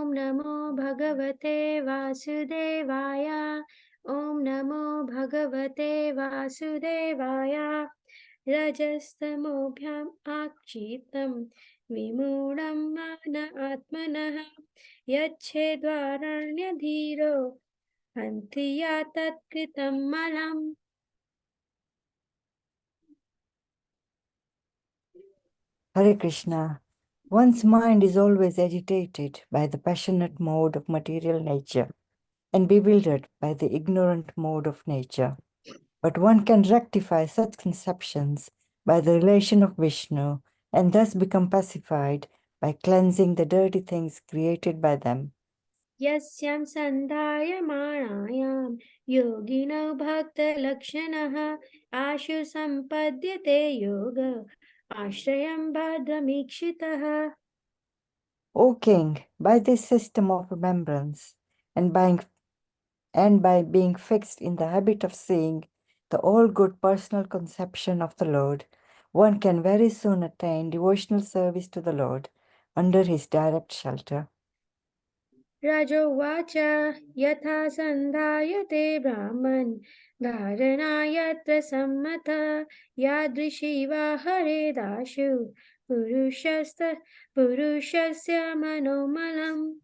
Om Namo Bhagavate Vasudevaya. Om Namo Bhagavate Vasudevaya. Rajastamobhyam akshitam vimudam mana atmanah yachedvaranyadhiro hantiya tatkritam malam. Hare Krishna. One's mind is always agitated by the passionate mode of material nature and bewildered by the ignorant mode of nature. But one can rectify such conceptions by the relation of Vishnu and thus become pacified by cleansing the dirty things created by them. Yasyam sandhayamanayam yogino bhakta lakshanaha ashu sampadhyate yoga ashrayam bhadramikshitaha. O king, by this system of remembrance and by being fixed in the habit of seeing the all-good personal conception of the Lord, one can very soon attain devotional service to the Lord under his direct shelter. Rajovacha yatha sandhayate brahman dharanayatra sammata yadrishiva haredashu purushasya manomalam.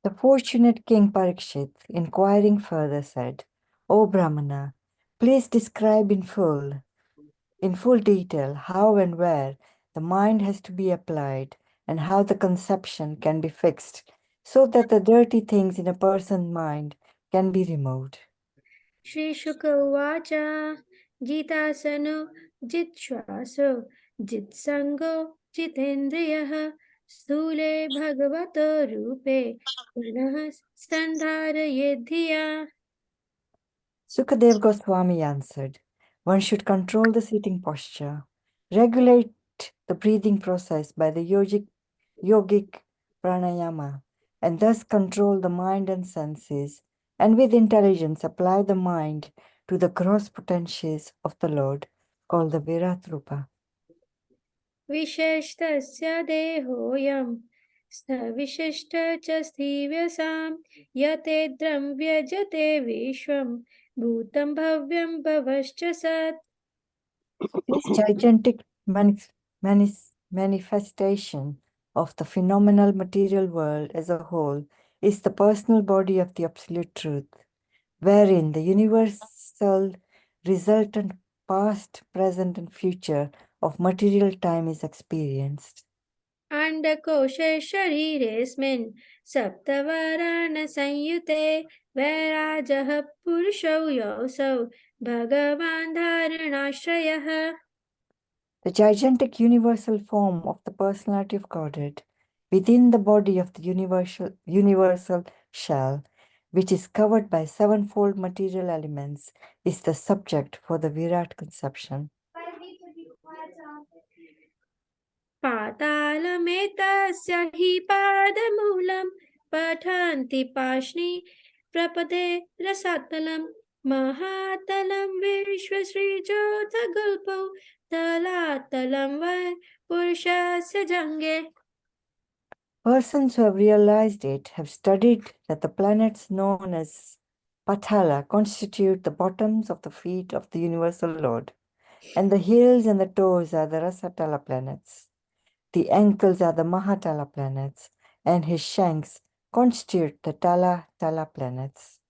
The fortunate King Parikshit, inquiring further, said, O Brahmana, please describe in full detail how and where the mind has to be applied and how the conception can be fixed so that the dirty things in a person's mind can be removed. Shri Shukavacha Jitasano Jitshvaso Jitsango Jitendriyaha Sthule Bhagavato Rupe Pranah Sandharayedhiya. Sukadev Goswami answered, one should control the sitting posture, regulate the breathing process by the yogic pranayama, and thus control the mind and senses, and with intelligence apply the mind to the gross potentials of the Lord, called the Virat Rupa. Visheshtasya dehoyam Savishishta cha sthivasam Yatedram vyajate vishwam Bhutam bhavyam bhavascha sat. This gigantic manifestation of the phenomenal material world as a whole is the personal body of the Absolute Truth, wherein the universal resultant past, present, and future of material time is experienced. अंडकोशे शरीरेऽस्मिन् सप्तवराणसंयुते वैराजः पुरुषौ योऽसौ भगवान् धारणाश्रयः. The gigantic universal form of the personality of Godhead within the body of the universal shell, which is covered by sevenfold material elements, is the subject for the Virat conception. पातालमेतस्य हि पादमूलं पठन्ति पाष्णि प्रपदे रसातलं महातलं विश्वश्रीज्योतगुल्पौ तलातलं वै पुरुषस्य Jange. Persons who have realized it have studied that the planets known as Patala constitute the bottoms of the feet of the universal Lord, and the heels and the toes are the Rasatala planets. The ankles are the Mahatala planets, and his shanks constitute the Tala planets.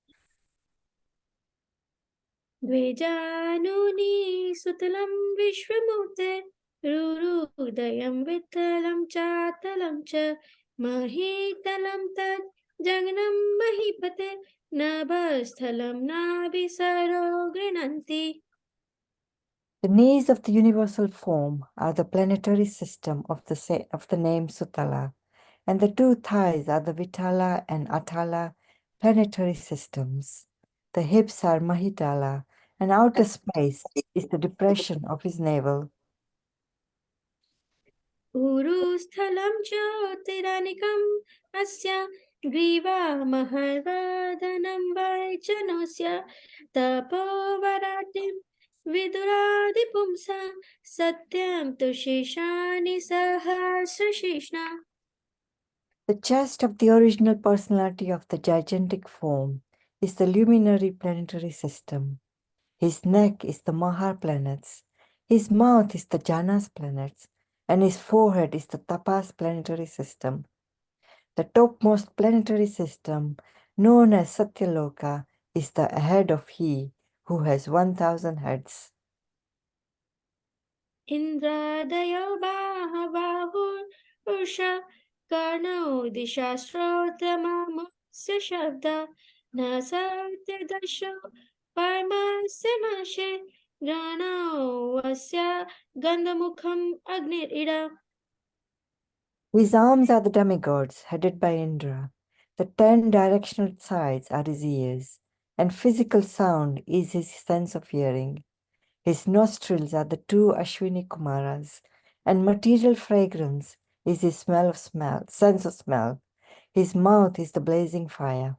द्विजानूनि सुतलं विश्वमूर्ते रुरुदयं विठलं चातलं च महीतलं तत् जगनं महीपते नभस्थलं नाभिसरो गृह्णन्ति. The knees of the universal form are the planetary system of the name Sutala, and the two thighs are the Vitala and Atala planetary systems. The hips are Mahitala, and outer space is the depression of his navel. उरुस्थलं ज्योतिरनिकम् अस्य ग्रीवामहर्वदनं वैजनस्य तपोवराटिं विदुरादिपुंसा सत्यं तु शेषाणि सहस्रशीर्ष्णा. The chest of the original personality of the gigantic form is the luminary planetary system. His neck is the Mahar planets. His mouth is the Janas planets. And his forehead is the Tapas planetary system. The topmost planetary system, known as Satyaloka, is the head of he who has 1,000 heads. Indradayo Bahur Karnau Dishastrotramasya Shabda Nasatya Dasho Parmasya Nashe Granau Vasya Gandamukham Agnir Ida. His arms are the demigods, headed by Indra. The 10 directional sides are his ears, and physical sound is his sense of hearing. His nostrils are the 2 Ashwini Kumaras, and material fragrance is his sense of smell. His mouth is the blazing fire.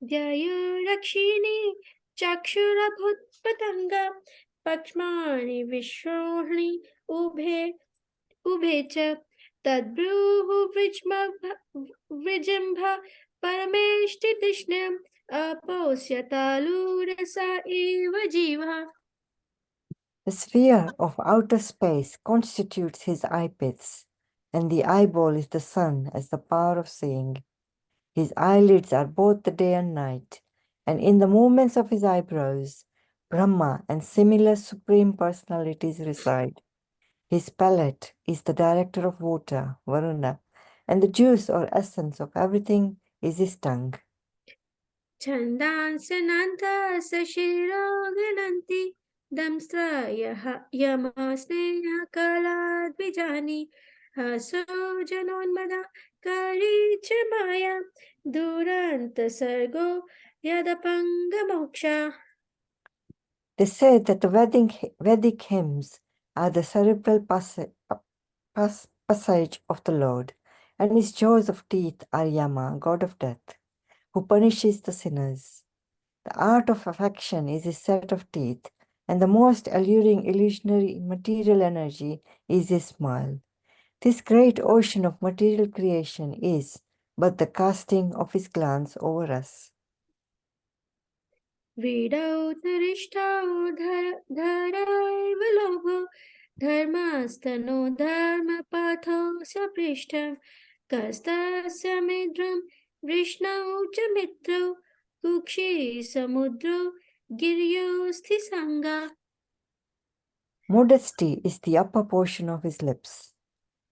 Vyayurakshini Chakshurabhutpatanga Pakshmani Vishrohni Ubhe cha Tadbruhu Vijambha Parameshti Tishnam Aposyatalu Eva Jiva. The sphere of outer space constitutes his eye pits, and the eyeball is the sun as the power of seeing. His eyelids are both the day and night, and in the movements of his eyebrows, Brahma and similar supreme personalities reside. His palate is the director of water, Varuna, and the juice or essence of everything is his tongue. Chandansananta Sashiro Gananti Damstra Yamasneha Kala Dvijani Haso Janonmada Kari Chamaya Duranta Sargo Yadapanga Moksha. They say that the Vedic hymns are the cerebral passage of the Lord, and his jaws of teeth are Yama, god of death, who punishes the sinners. The art of affection is his set of teeth, and the most alluring illusionary material energy is his smile. This great ocean of material creation is but the casting of his glance over us. Vidau Tarishta Dharaiva Logo Dharmastano Dharma Patho Saprishtam Kastasya Midram Vishnau Chamitro Kukshi Samudro Giryosti Sangha. Modesty is the upper portion of his lips.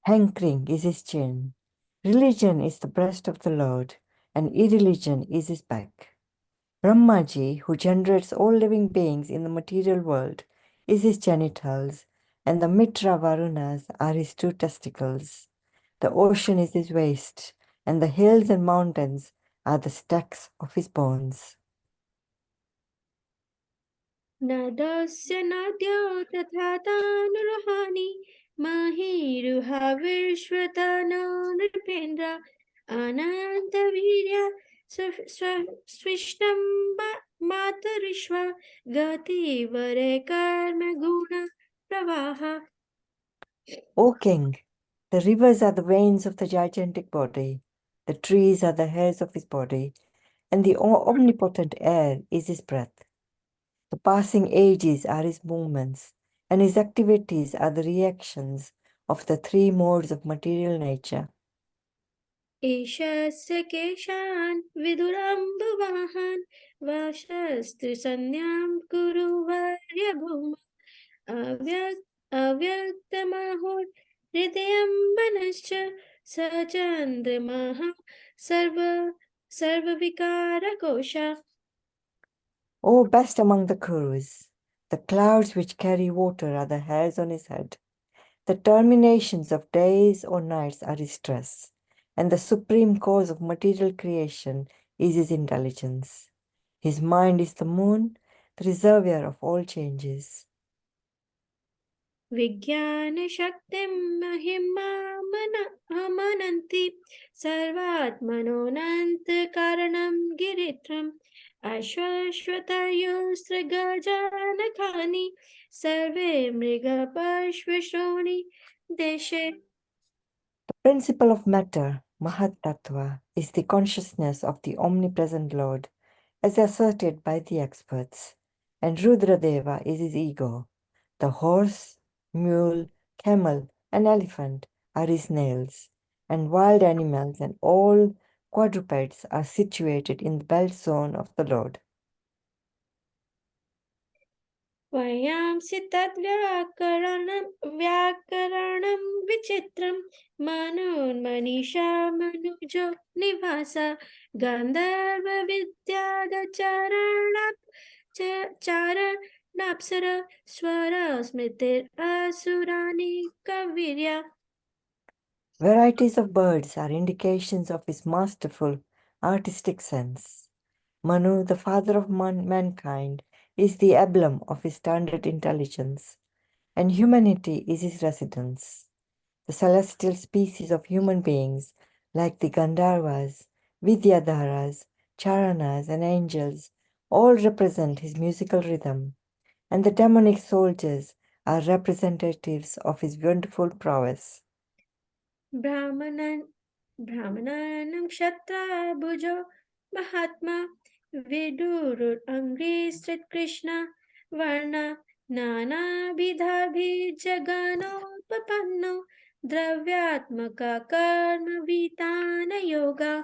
Hankering is his chin. Religion is the breast of the Lord, and irreligion is his back. Brahmaji, who generates all living beings in the material world, is his genitals, and the Mitra Varunas are his 2 testicles. The ocean is his waist, and the hills and mountains are the stacks of his bones. Nadasya Nadyo Tathatanurahani Mahiruha Vishwatano Nripendra Anantavirya Swishtam Matarishwa Gati Vare Karma Guna Pravaha. O king, the rivers are the veins of the gigantic body, the trees are the hairs of his body, and the omnipotent air is his breath. The passing ages are his movements, and his activities are the reactions of the 3 modes of material nature. Ishasya Keshan Vidurambuvahan Vashastri Sanyam Kuru Varya Bhuma Avyaktamahur Hridayambanascha Sachandramaha Sarva Kosha. O best among the Kurus, the clouds which carry water are the hairs on his head. The terminations of days or nights are his stress, and the supreme cause of material creation is his intelligence. His mind is the moon, the reservoir of all changes. Vijnana Shaktim Mahima Amananti Sarvatmanonant Karanam Giritram The principle of matter, Mahat Tattva, is the consciousness of the omnipresent Lord, as asserted by the experts, and Rudradeva is his ego. The horse, mule, camel, and elephant are his nails, and wild animals and all quadrupeds are situated in the belt zone of the Lord. वयांसि व्याकरणं विचित्रं मनोन्मनीषा मनुजो निवासा चारणाप्सर स्वर स्मृतिरसुराणि कविर्या. Varieties of birds are indications of his masterful artistic sense. Manu, the father of mankind, is the emblem of his standard intelligence, and humanity is his residence. The celestial species of human beings, like the Gandharvas, Vidyadharas, Charanas, and angels, all represent his musical rhythm, and the demonic soldiers are representatives of his wonderful prowess. ब्राह्मणानं क्षत्राभुजो महात्मा विदुरुरङ्घ्रिश्रीकृष्ण वर्ण नानाविधाभिजगणोपपन्नो द्रव्यात्मका कर्मवितान yoga.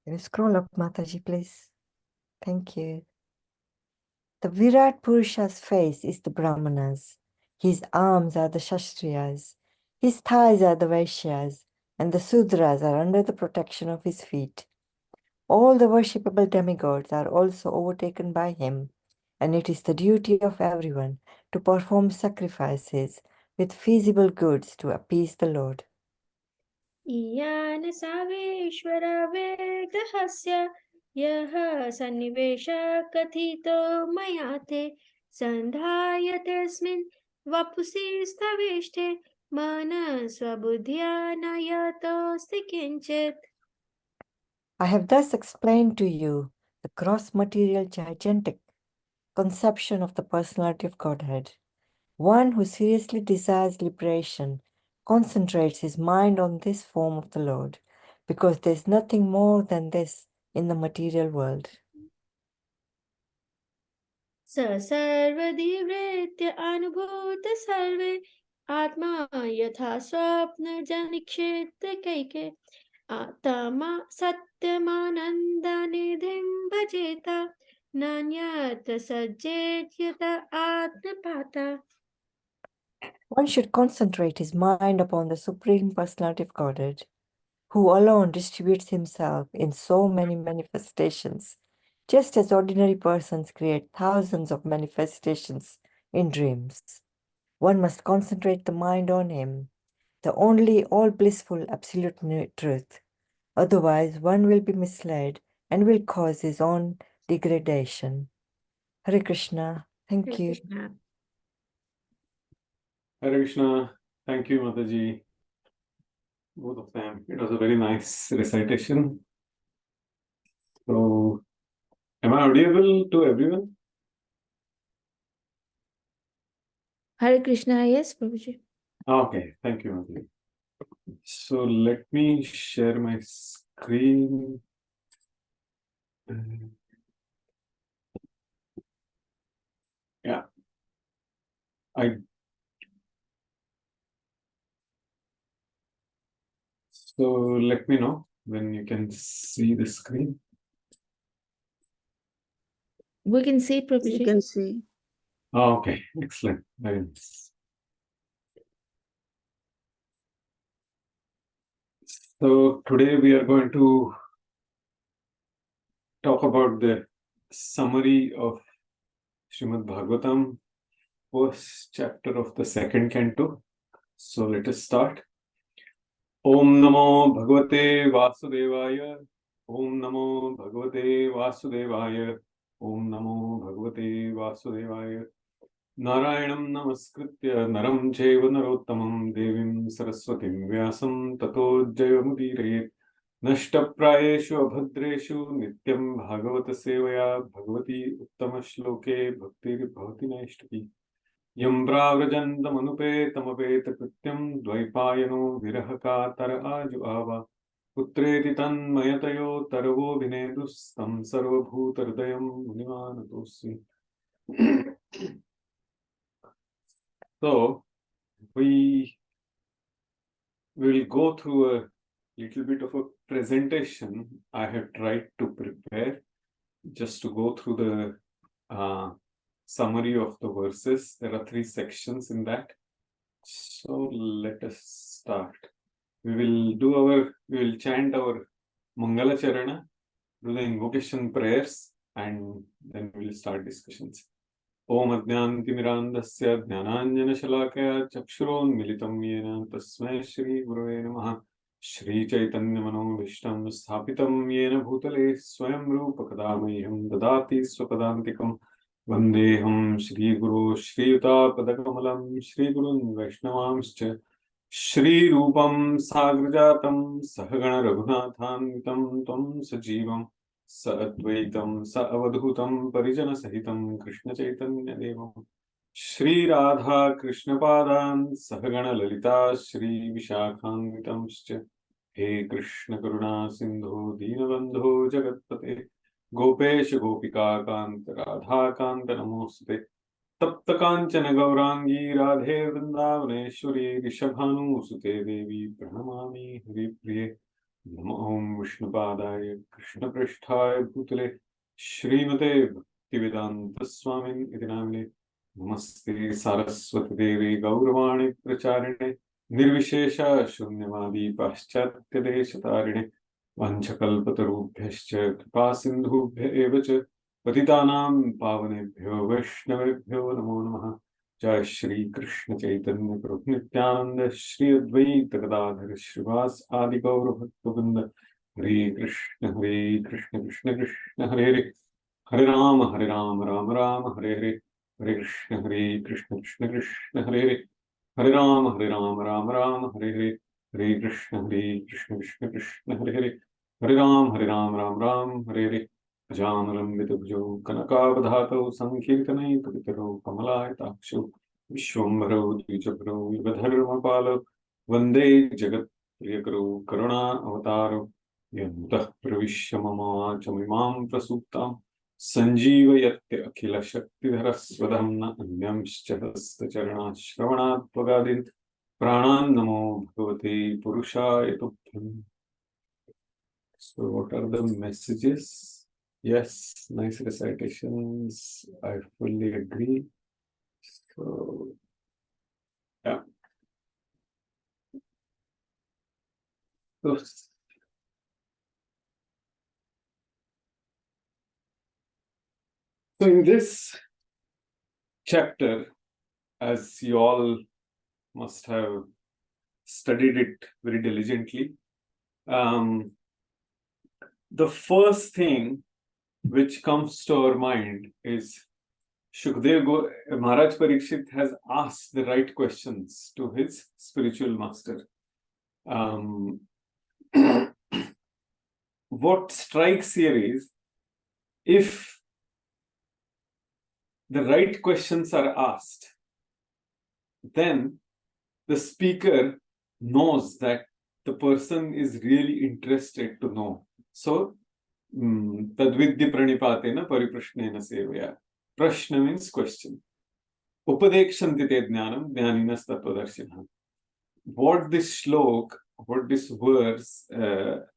Can you scroll up, Mataji, please? Thank you. The Virat Purusha's face is the Brahmanas. His arms are the Shastriyas. His thighs are the Vaishyas, and the Sudras are under the protection of his feet. All the worshipable demigods are also overtaken by him, and it is the duty of everyone to perform sacrifices with feasible goods to appease the Lord. इयान सावेश्वर वेदहस्य यः सन्निवेश कथितो मया ते सन्धायतेऽस्मिन् वपुषि स्तवेष्टे मनस्वबुद्ध्या न यतोऽस्ति किञ्चित्. I have thus explained to you the gross material gigantic conception of the personality of Godhead. One who seriously desires liberation concentrates his mind on this form of the Lord, because there is nothing more than this in the material world. स सर्वधिवृत्य अनुभूत सर्वे आत्मा यथा स्वप्नजनिक्षेत्रकैके आत्मा सत्यमानन्दनिधिं भजेत नान्यत्र सज्जेत आत्मपाता. One should concentrate his mind upon the Supreme Personality of Godhead, who alone distributes himself in so many manifestations, just as ordinary persons create thousands of manifestations in dreams. One must concentrate the mind on him, the only all-blissful absolute truth. Otherwise, one will be misled and will cause his own degradation. Hare Krishna. Thank you. Krishna. Hare Krishna. Thank you, Mataji. Both of them. It was a very nice recitation. So, am I audible to everyone? Hare Krishna, yes, Prabhuji. Okay, thank you, Mataji. So, let me share my screen. Yeah. So, let me know when you can see the screen. We can see, Prabhuji. You can see. Oh, okay, excellent. Very nice. So, today we are going to talk about the summary of Srimad Bhagavatam, first chapter of the second canto. So let us start. Om Namo Bhagavate Vasudevaya. Om Namo Bhagavate Vasudevaya. Om Namo Bhagavate Vasudevaya. Narayanam Namaskritya Naram Cheva Narottamam Devim Saraswatim Vyasam Tato Jayamudire. नष्टप्रायेषु अभद्रेषु नित्यं भागवत सेवया भगवती उत्तम श्लोके भक्तिर्भवति नैष्ठिकी. Yam pravrajantamanupetamapetaकृत्यam dvaipayano virahakatar ajuava putreti tanmayatayo tarvo vinedustam sarvabhutarudayam munivanatosmi. So we will go through a little bit of a presentation I have tried to prepare just to go through the summary of the verses. There are 3 sections in that. So let us start. We will chant our Mangala Charana, do the invocation prayers, and then we will start discussions. Om Ajnantimirandasya Jnananjana Shalakaya Chakshuronmilitam Yena Tasmai Shri Gurave Namaha Shri Chaitanya Manobhishtam Sthapitam Yena Bhutale Swayam Rupa Kadamahyam Dadati Swapadantikam Vandeham Shri Guru Shri Yuta Padakamalam Shri Gurun Vaishnavamscha Shri Rupam Sagrajatam Sahagana Raghunathanvitam Tam Sajivam Sadvaitam Saavadhutam Parijana Sahitam Krishna Chaitanya Devam Shri Radha Krishna Padan Sahagana Lalita Shri Vishakhanvitamscha He Krishna Karuna Sindhu Dinabandhu Jagatpate Gopesh Gopika Kant Radha Kanta Namostate तप्त कांचन गौरांगी राधे वृंदावनेश्वरी ऋषभानुसुते देवी प्रणमामि हरिप्रिये नमो ओम विष्णुपादाय कृष्णपृष्ठाय भूतले श्रीमते भक्तिवेदांत स्वामिन् इति नामिने नमस्ते सारस्वती देवी गौरवाणी प्रचारिणे निर्विशेष शून्यवादी पाश्चात्य देशतारिणे वाञ्छकल्पतरुभ्यश्च कृपा सिन्धुभ्य एव च पतितानां पावनेभ्यो वैष्णवेभ्यो नमो नमः जय श्री कृष्ण चैतन्य प्रभु नित्यानंद श्री अद्वैत गदाधर श्रीवास आदि गौर भक्तवृंद हरे कृष्ण कृष्ण कृष्ण हरे हरे हरे राम राम राम हरे हरे हरे कृष्ण कृष्ण कृष्ण हरे हरे हरे राम राम हरे हरे हरे कृष्ण कृष्ण कृष्ण हरे हरे हरे राम राम हरे हरे अजानुलम्बितभुजौ कनकावधातौ संकीर्तनैकपितरौ कमलायताक्षौ विश्वम्भरौ द्विजभरौ युगधर्मपालौ वन्दे जगत्प्रियकरौ करुणा अवतारौ यन्तः प्रविश्य मम वाचमिमां प्रसूक्तां सञ्जीवयत्य अखिलशक्तिधरस्वधाम्ना अन्यांश्च हस्तचरणाश्रवणात्मगादीन् प्राणान् नमो भगवते पुरुषाय तुभ्यम्. So what are the messages? Yes, nice recitations. I fully agree. So, yeah. So in this chapter, as you all must have studied it very diligently, the first thing which comes to our mind is Maharaj Parikshit has asked the right questions to his spiritual master. What strikes here is, if the right questions are asked, then the speaker knows that the person is really interested to know. So, tadvidya pranipatena pariprashnena sevaya. Prashna means question. Upadekshanti te jnanam jnaninas tattvadarshina. What this verse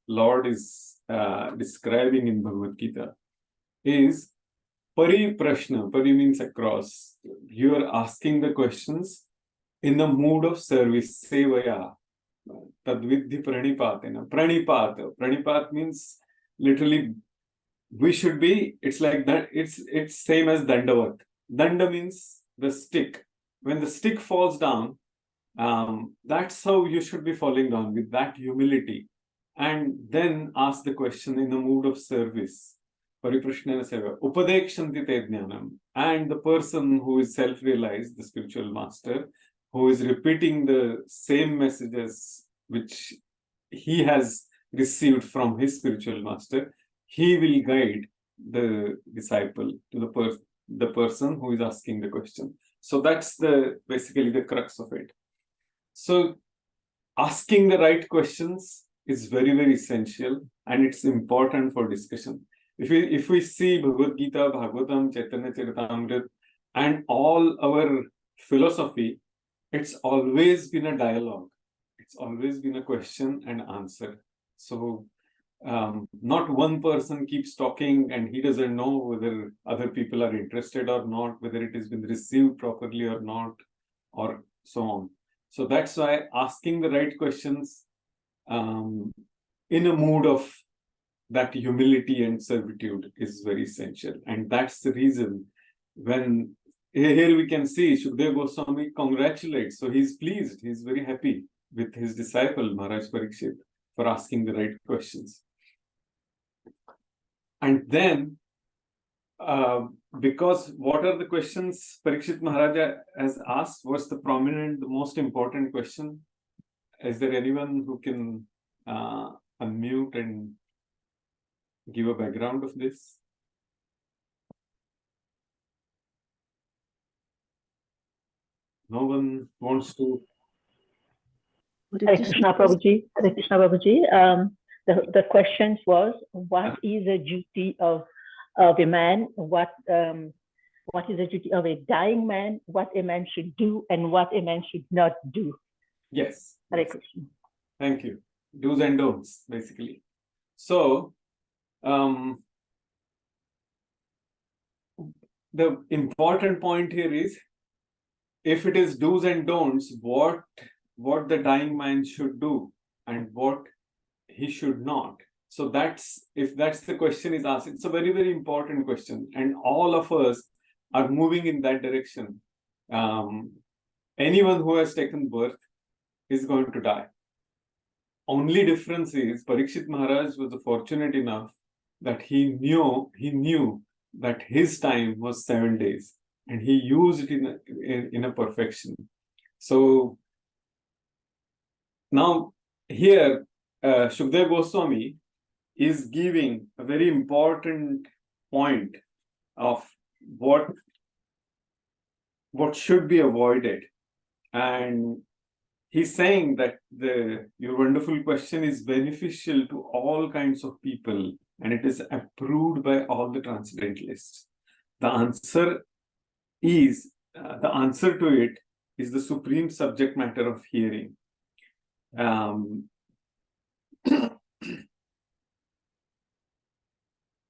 Lord is describing in Bhagavad Gita is pariprashna. Pari means across. You are asking the questions in the mood of service. Sevaya. Tadvidhi pranipatena. Pranipat means literally we should be, it's like that, it's same as dandavat. Danda means the stick. When the stick falls down, that's how you should be falling down, with that humility, and then ask the question in the mood of service. Pariprashnena seva. Upadekshanti te jnanam. And the person who is self-realized, the spiritual master, who is repeating the same messages which he has received from his spiritual master, he will guide the disciple to the person who is asking the question. So that's basically the crux of it. So asking the right questions is very, very essential, and it's important for discussion. If we see Bhagavad Gita, Bhagavatam, Chaitanya Charitamrita, and all our philosophy, it's always been a dialogue. It's always been a question and answer. So not one person keeps talking and he doesn't know whether other people are interested or not, whether it has been received properly or not, or so on. So that's why asking the right questions in a mood of that humility and servitude is very essential. And that's the reason when here we can see Shukdev Goswami congratulates. So he's pleased, he's very happy with his disciple Maharaj Parikshit for asking the right questions. And then, because what are the questions Parikshit Maharaja has asked? What's the most important question? Is there anyone who can unmute and give a background of this? No one wants to. Hare Krishna Prabhuji. Hare Krishna Prabhuji. The questions was, what is the duty of a man? What is the duty of a dying man? What a man should do and what a man should not do? Yes. Hare Krishna. Thank you. Do's and don'ts, basically. So, the important point here is, if it is do's and don'ts, what the dying man should do and what he should not. So if that's the question is asked, it's a very, very important question. And all of us are moving in that direction. Anyone who has taken birth is going to die. Only difference is Parikshit Maharaj was fortunate enough that he knew that his time was 7 days, and he used it in a perfection. So now here Shukdev Goswami is giving a very important point of what should be avoided, and he's saying that your wonderful question is beneficial to all kinds of people, and it is approved by all the transcendentalists. The answer to it is the supreme subject matter of hearing.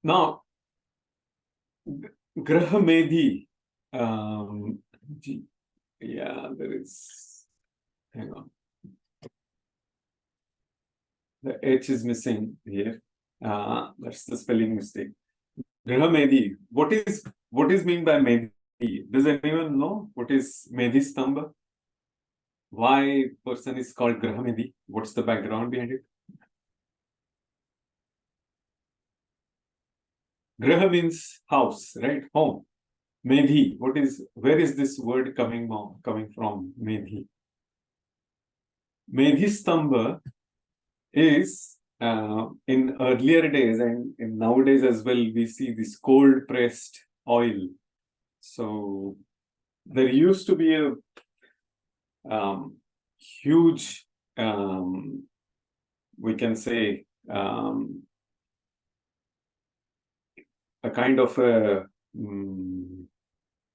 Now, Graha Medhi, there is, hang on. The H is missing here. That's the spelling mistake. Graha Medhi. What is meant by Medhi? Does anyone know what is Medhi Stamba? Why person is called Graha Medhi? What's the background behind it? Graha means house, right? Home. Medhi. Where is this word coming from? Medhi. Medhi Stamba is in earlier days, and in nowadays as well, we see this cold pressed oil. So there used to be a huge, we can say, a kind of a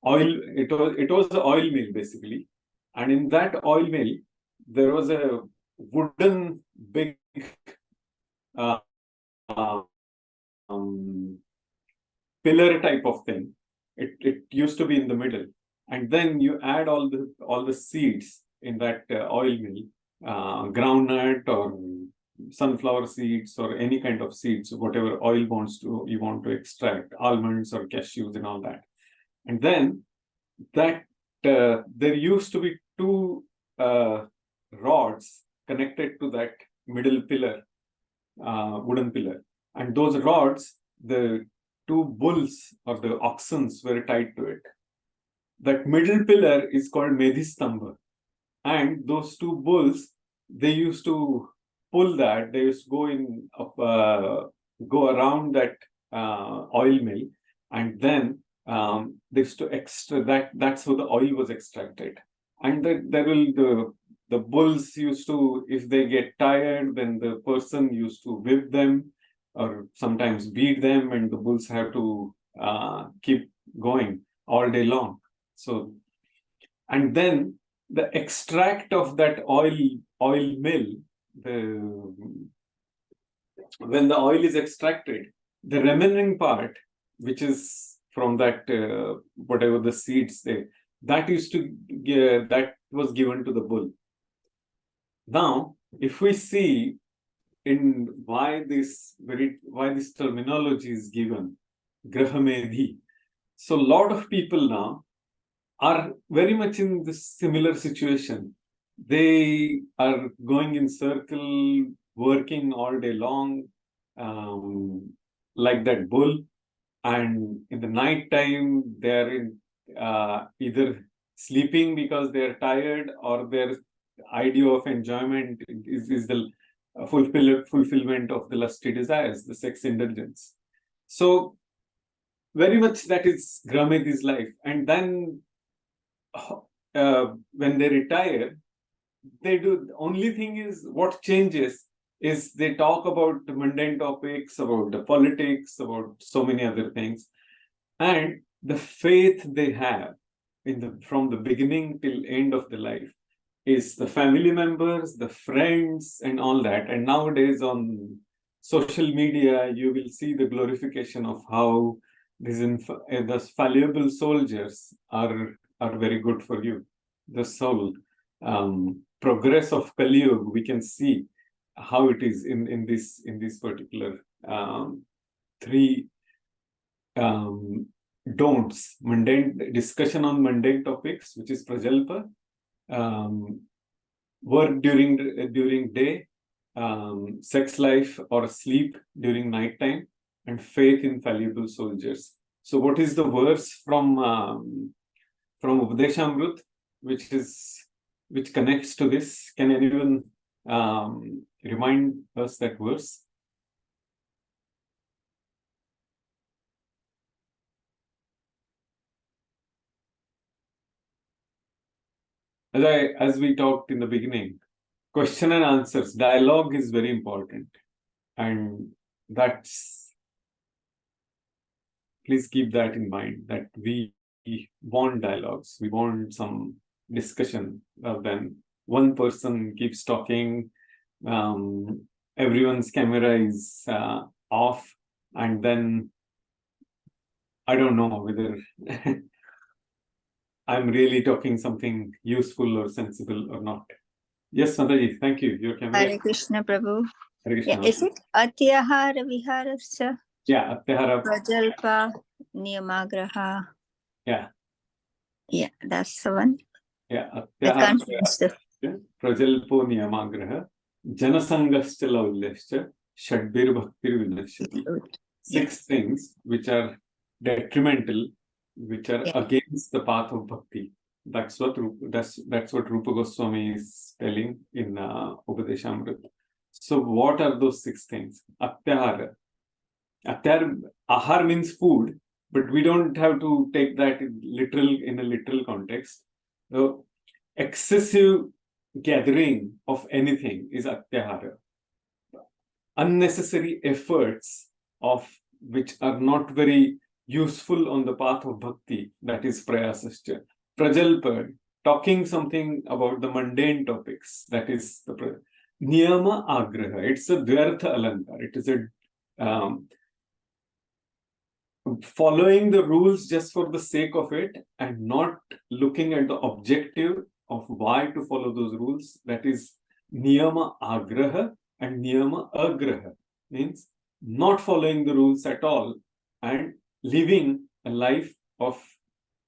oil. It was the oil mill basically, and in that oil mill there was a wooden big pillar type of thing. It used to be in the middle, and then you add all the seeds in that oil mill, groundnut or sunflower seeds or any kind of seeds, whatever oil you want to extract, almonds or cashews and all that. And then that there used to be two rods connected to that middle pillar, wooden pillar, and those rods, the two bulls or the oxen were tied to it. That middle pillar is called Medhi Stamba, and those two bulls, they used to pull that. They used to go around that oil mill, and then they used to that's how the oil was extracted. And the bulls used to, if they get tired, then the person used to whip them or sometimes beat them, and the bulls have to keep going all day long. So, and then the extract of that oil mill, when the oil is extracted, the remaining part, which is from that whatever the seeds that was given to the bull. Now, if we see in why this terminology is given, Grahamedhi, so a lot of people now are very much in this similar situation. They are going in circle, working all day long, like that bull. And in the night time, they're either sleeping because they're tired, or their idea of enjoyment is the fulfillment of the lusty desires, the sex indulgence. So very much that is Gramedhi's life. And then when they retire, they do, the only thing is what changes is they talk about the mundane topics, about the politics, about so many other things. And the faith they have from the beginning till end of the life is the family members, the friends, and all that. And nowadays on social media, you will see the glorification of how these fallible soldiers are very good for you. The soul progress of Kali Yuga, we can see how it is in this particular three don'ts: mundane discussion on mundane topics, which is prajalpa, work during day, sex life or sleep during night time, and faith in fallible soldiers. So, what is the verse from Upadeshamrut, which connects to this? Can anyone remind us that verse? As we talked in the beginning, question and answers, dialogue is very important, and please keep that in mind, that we want dialogues, we want some discussion rather than one person keeps talking, everyone's camera is off, and then I don't know whether I'm really talking something useful or sensible or not. Yes, Mataji, thank you. Your camera. Hare Krishna, Prabhu. Hare Krishna. Yeah, is it Atyahara Viharascha? Yeah, Atyahara. Prajalpa Niyamagraha. Yeah. Yeah, that's the one. Yeah, Atyahara. Prajalpo Niyamagraha, Janasangascha Laulyascha, Shadbir Bhaktir Vinashati. 6 things which are detrimental, which are against the path of bhakti. That's what Rupa Goswami is telling in Upadeshamrut. So what are those 6 things? Atyahara. Ahar means food, but we don't have to take that in a literal context. So excessive gathering of anything is atyahara. Unnecessary efforts of which are not very useful on the path of bhakti, that is prayasascha. Prajalpa, talking something about the mundane topics, that is the niyama agraha. It's a dvyartha alankar. It is a following the rules just for the sake of it and not looking at the objective of why to follow those rules. That is niyama agraha and niyama agraha, means not following the rules at all and living a life of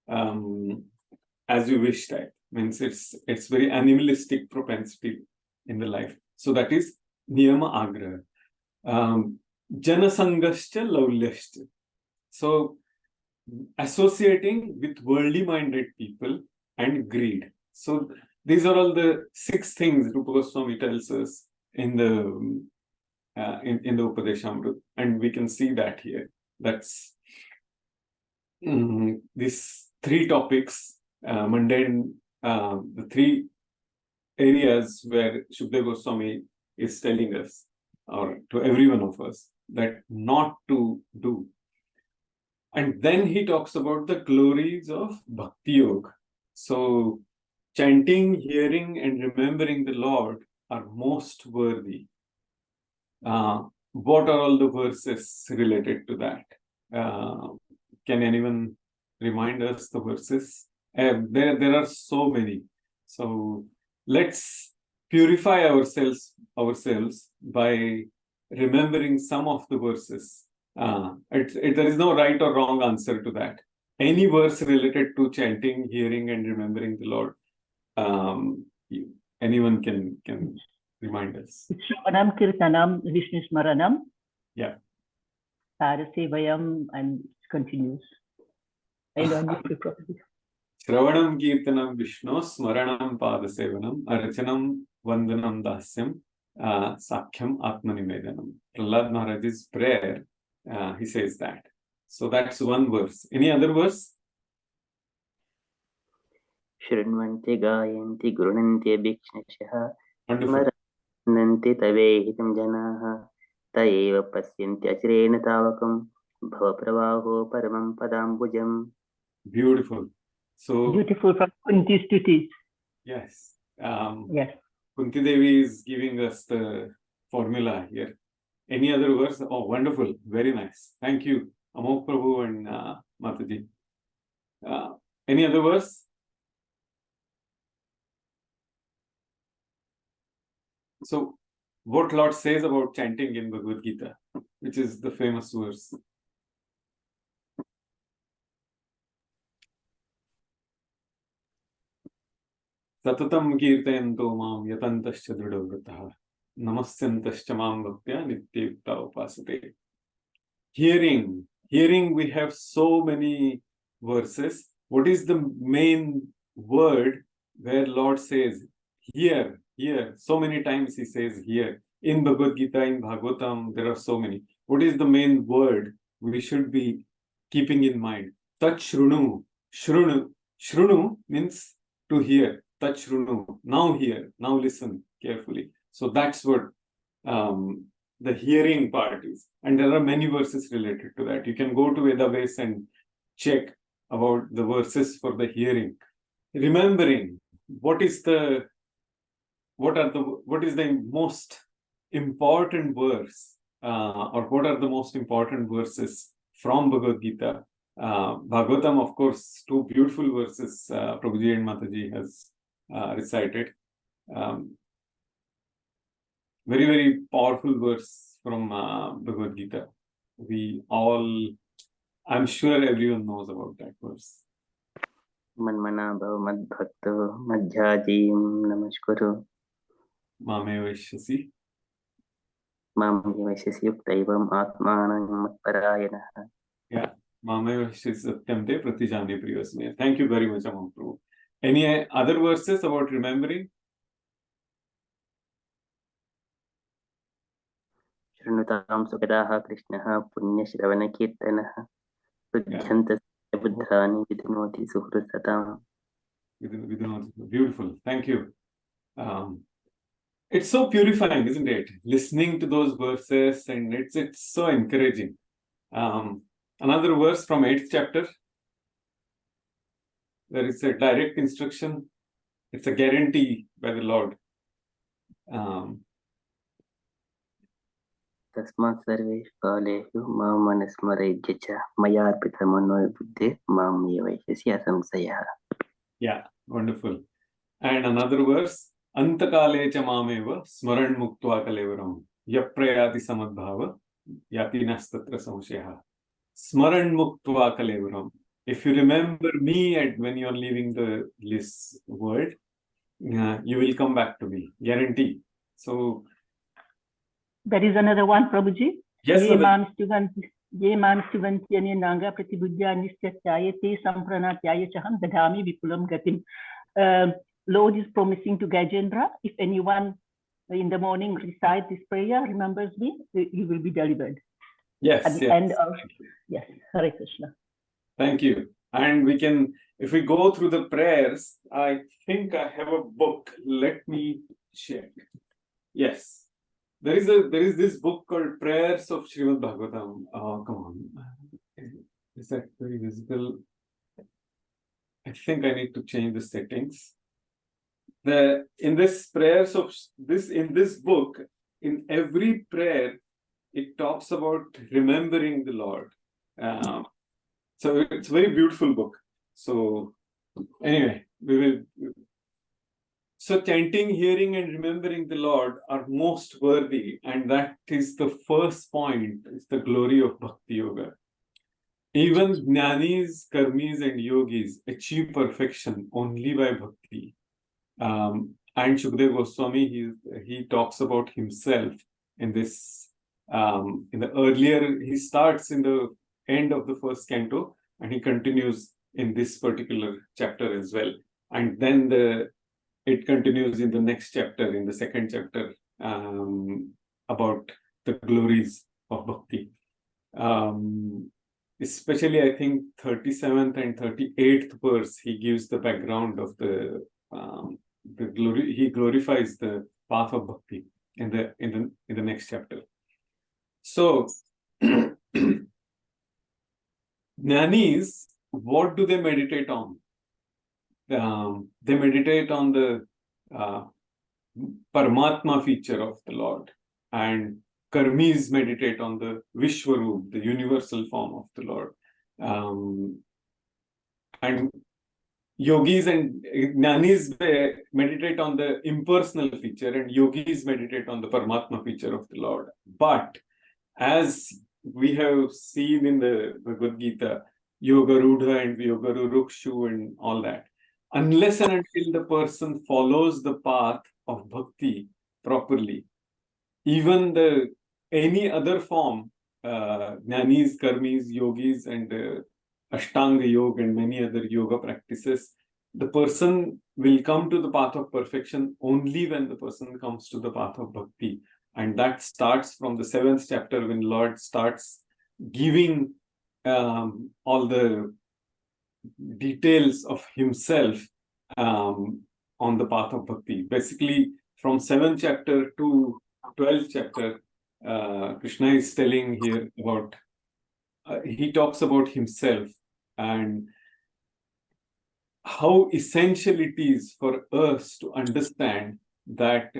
as you wish type. Means it's very animalistic propensity in the life. So that is niyama agraha. Janasangascha laulyascha. So associating with worldly minded people and greed. So these are all the 6 things Rupa Goswami tells us in the Upadeshamrut, and we can see that here. That's these three topics, mundane, the three areas where Shukdev Goswami is telling us, or to every one of us, that not to do. And then he talks about the glories of Bhakti Yoga. So, chanting, hearing, and remembering the Lord are most worthy. What are all the verses related to that? Can anyone remind us the verses? There are so many. So let's purify ourselves by remembering some of the verses. There is no right or wrong answer to that. Any verse related to chanting, hearing, and remembering the Lord, anyone can remind us. Shravanam Kirtanam Vishnu Smaranam. Yeah. Parasevayam, and it continues. I learned it properly. Shravanam Kirtanam Vishnu Smaranam Padasevanam Arachanam Vandanam Dasyam Sakhyam Atmanivedanam. Prahlad Maharaj's prayer, he says that. So that's one verse. Any other verse? शृण्वन्ति गायन्ति गृह्णन्ति भिक्षशः Wonderful. स्मरन्ति तवेहितं जनाः त एव पश्यन्ति अचिरेण तावकं भवप्रवाहो परमं पदाम्बुजम्. Beautiful. So Beautiful from Kunti's Stutis. yes. Yes. Kunti Devi is giving us the formula here. Any other verse? Oh, wonderful. Very nice. Thank you, Amok Prabhu and Mataji. Any other verse? So, what Lord says about chanting in Bhagavad Gita, which is the famous verse. Satatam kirtayanto mam yatantascha dridavratah namasyantascha mam bhaktya nityayukta upasate. Hearing, we have so many verses. What is the main word where Lord says, here? So many times he says here. In Bhagavad Gita, in Bhagavatam, there are so many. What is the main word we should be keeping in mind? Tat shrunu. Shrunu means to hear. Tat shrunu. Now hear. Now listen carefully. So that's what the hearing part is. And there are many verses related to that. You can go to Vedabase and check about the verses for the hearing. Remembering, what is the most important verse, or what are the most important verses from Bhagavad Gita? Bhagavatam, of course, two beautiful verses Prabhuji and Mataji has recited. Very, very powerful verse from Bhagavad Gita. I'm sure everyone knows about that verse. मन्मना भव मद्भक्तो मध्याजीं नमस्कुरु Mame Vaishyasi. मां वैश्यसि युक्तैवम् आत्मानं मत्परायणः. Yeah. Mame Vaishyasi Satyam Te Pratijani Priyasme. Thank you very much, Amam Prabhu. Any other verses about remembering? शृणुतां सुखदाः कृष्णः पुण्यश्रवणकीर्तनः रुध्यन्तस्य बुद्धानि विधुनोति सुहृत्सताम्. Beautiful. Thank you. It's so purifying, isn't it? Listening to those verses, and it's so encouraging. Another verse from 8th chapter. There is a direct instruction. It's a guarantee by the Lord. तस्मात् सर्वेषु कालेषु माम् अनुस्मरयुज्य च मयार्पितमनो बुद्धे मां ये वैश्यसि असंशयः. Yeah, wonderful. And another verse, Antakale cha mameva smaran muktva kalevaram yaprayati samadbhava yati nastatra samshayaha. Smaran muktva kalevaram. If you remember me when you are leaving this world, you will come back to me. Guarantee. So There is another one, Prabhuji. yes, ये मां स्तुवन्त्यन्य नागा प्रतिबुद्ध्या निश्चत्याय ते सम्प्रणत्याय चहं ददामि विपुलं गतिम्. Lord is promising to Gajendra, if anyone in the morning recite this prayer, remembers me, you will be delivered. yes, At the end of, yes, Hare Krishna. Thank you. And we can, if we go through the prayers, I think I have a book. Let me check. Yes. There is this book called Prayers of Srimad Bhagavatam. Oh, come on. Is that very visible? I think I need to change the settings. In this book, in every prayer, it talks about remembering the Lord. So it's a very beautiful book. So anyway, so chanting, hearing, and remembering the Lord are most worthy, and that is the first point. It's the glory of Bhakti Yoga. Even jnanis, karmis, and yogis achieve perfection only by bhakti. And Shukdev Goswami, he talks about himself in this. In the earlier, he starts in the end of the first canto, and he continues in this particular chapter as well. And then it continues in the next chapter, in the second chapter, about the glories of bhakti. Especially, I think 37th and 38th verse, he gives the background of the glory. He glorifies the path of bhakti in the next chapter. So, jnanis, what do they meditate on? They meditate on the Paramatma feature of the Lord, and karmis meditate on the Vishwarup, the universal form of the Lord. And yogis and jnanis meditate on the impersonal feature, and yogis meditate on the Paramatma feature of the Lord. But as we have seen in the Bhagavad Gita, Yoga Rudha and Yoga Rurukshu and all that, unless and until the person follows the path of bhakti properly, even any other form, jnanis, karmis, yogis, and Ashtanga Yoga and many other yoga practices, the person will come to the path of perfection only when the person comes to the path of bhakti. And that starts from the 7th chapter, when Lord starts giving all the details of himself on the path of bhakti. Basically, from 7th chapter to 12th chapter, Krishna is telling here about, he talks about himself and how essential it is for us to understand that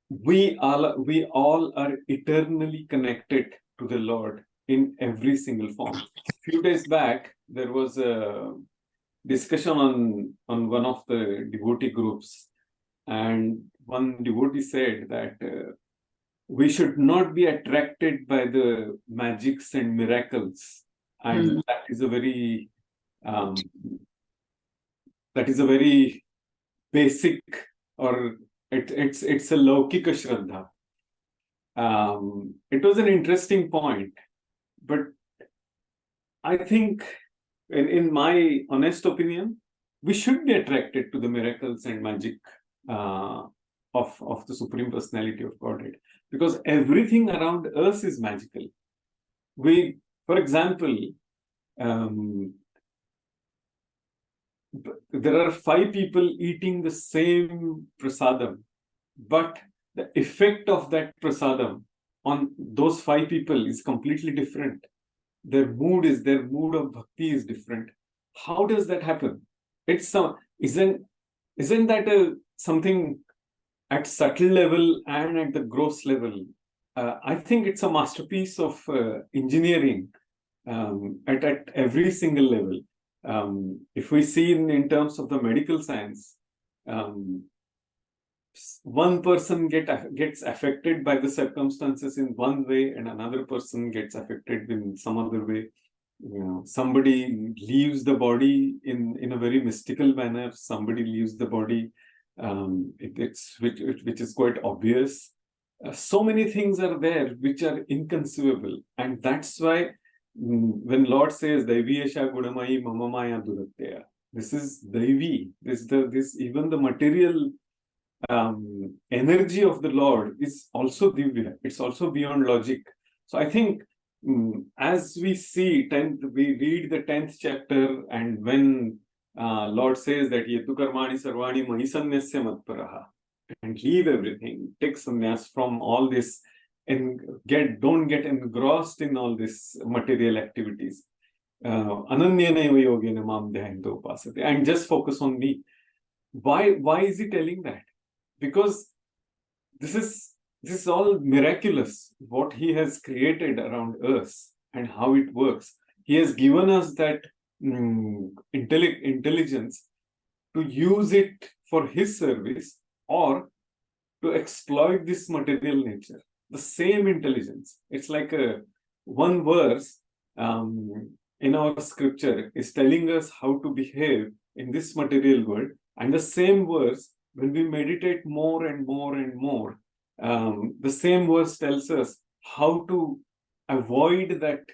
we all are eternally connected to the Lord in every single form. A few days back, there was a discussion on one of the devotee groups, and one devotee said that we should not be attracted by the magics and miracles, and that is a very basic, or it's a laukika shraddha. It was an interesting point, but I think, in my honest opinion, we should be attracted to the miracles and magic of the Supreme Personality of Godhead, because everything around us is magical. For example, there are 5 people eating the same prasadam, but the effect of that prasadam on those 5 people is completely different. Their mood of bhakti is different. How does that happen? Isn't that something at subtle level and at the gross level? I think it's a masterpiece of engineering at every single level. If we see in terms of the medical science, one person gets affected by the circumstances in one way, and another person gets affected in some other way. Somebody leaves the body in a very mystical manner. Somebody leaves the body, which is quite obvious. So many things are there which are inconceivable, and that's why when Lord says Daiviyesha Gudamayi Mama Maya Duratya, this is Daivi. This even the material energy of the Lord is also divya. It's also beyond logic. So I think as we see, we read the 10th chapter, and when Lord says that Yetu Karmani Sarvani Mahi Sanyasya Matparaha, and leave everything, take sannyas from all this, and don't get engrossed in all this material activities. Ananyaneva yogena mam dhyanto upasate, and just focus on me. Why is he telling that? Because this is all miraculous, what he has created around us and how it works. He has given us that intelligence to use it for his service or to exploit this material nature. The same intelligence. It's like one verse in our scripture is telling us how to behave in this material world, and the same verse, when we meditate more and more and more, the same verse tells us how to avoid that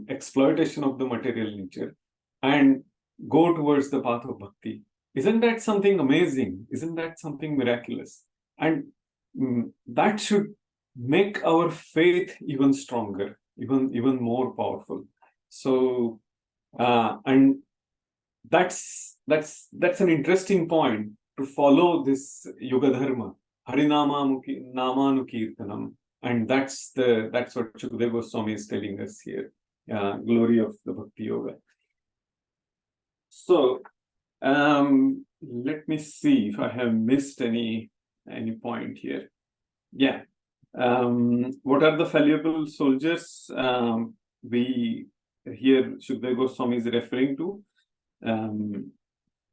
exploitation of the material nature and go towards the path of bhakti. Isn't that something amazing? Isn't that something miraculous? And that should make our faith even stronger, even more powerful. So, and that's an interesting point to follow this Yoga Dharma, Namanukirtanam, and that's what Shukadeva Goswami is telling us here. Glory of the Bhakti Yoga. So, let me see if I have missed any point here. Yeah. What are the fallible soldiers we here Shukadeva Goswami is referring to,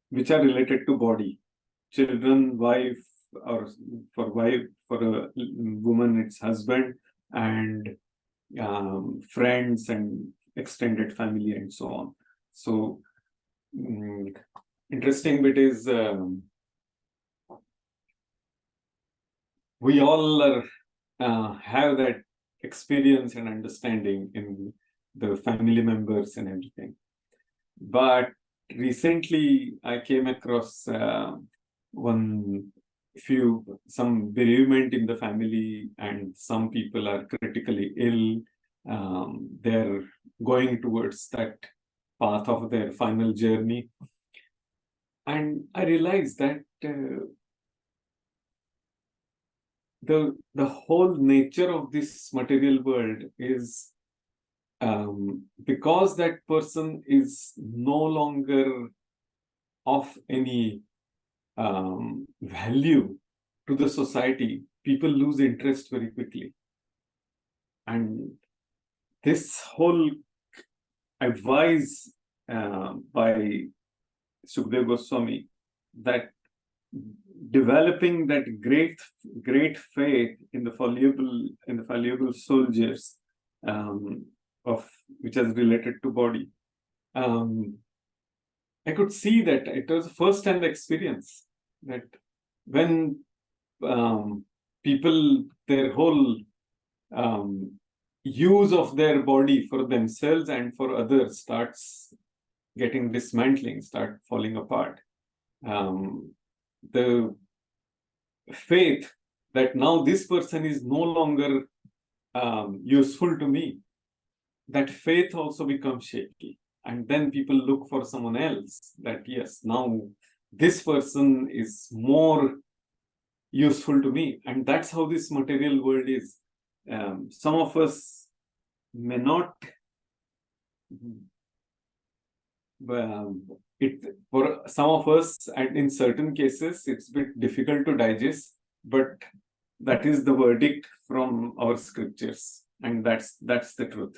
which are related to body? Children, wife, or for a woman it's husband, and friends and extended family and so on. So interesting bit is we all have that experience and understanding in the family members and everything. But recently I came across some bereavement in the family, and some people are critically ill. They're going towards that path of their final journey. And I realized that the whole nature of this material world is because that person is no longer of any value to the society, people lose interest very quickly. And this whole advice by Shukadeva Goswami, that developing that great faith in the fallible soldiers of which is related to body, I could see that it was a first-hand experience, that when people, their whole use of their body for themselves and for others starts getting dismantling, start falling apart. The faith that now this person is no longer useful to me, that faith also becomes shaky. And then people look for someone else, that yes, now this person is more useful to me. And that's how this material world is. Some of us may not, for some of us, and in certain cases, it's a bit difficult to digest, but that is the verdict from our scriptures, and that's the truth.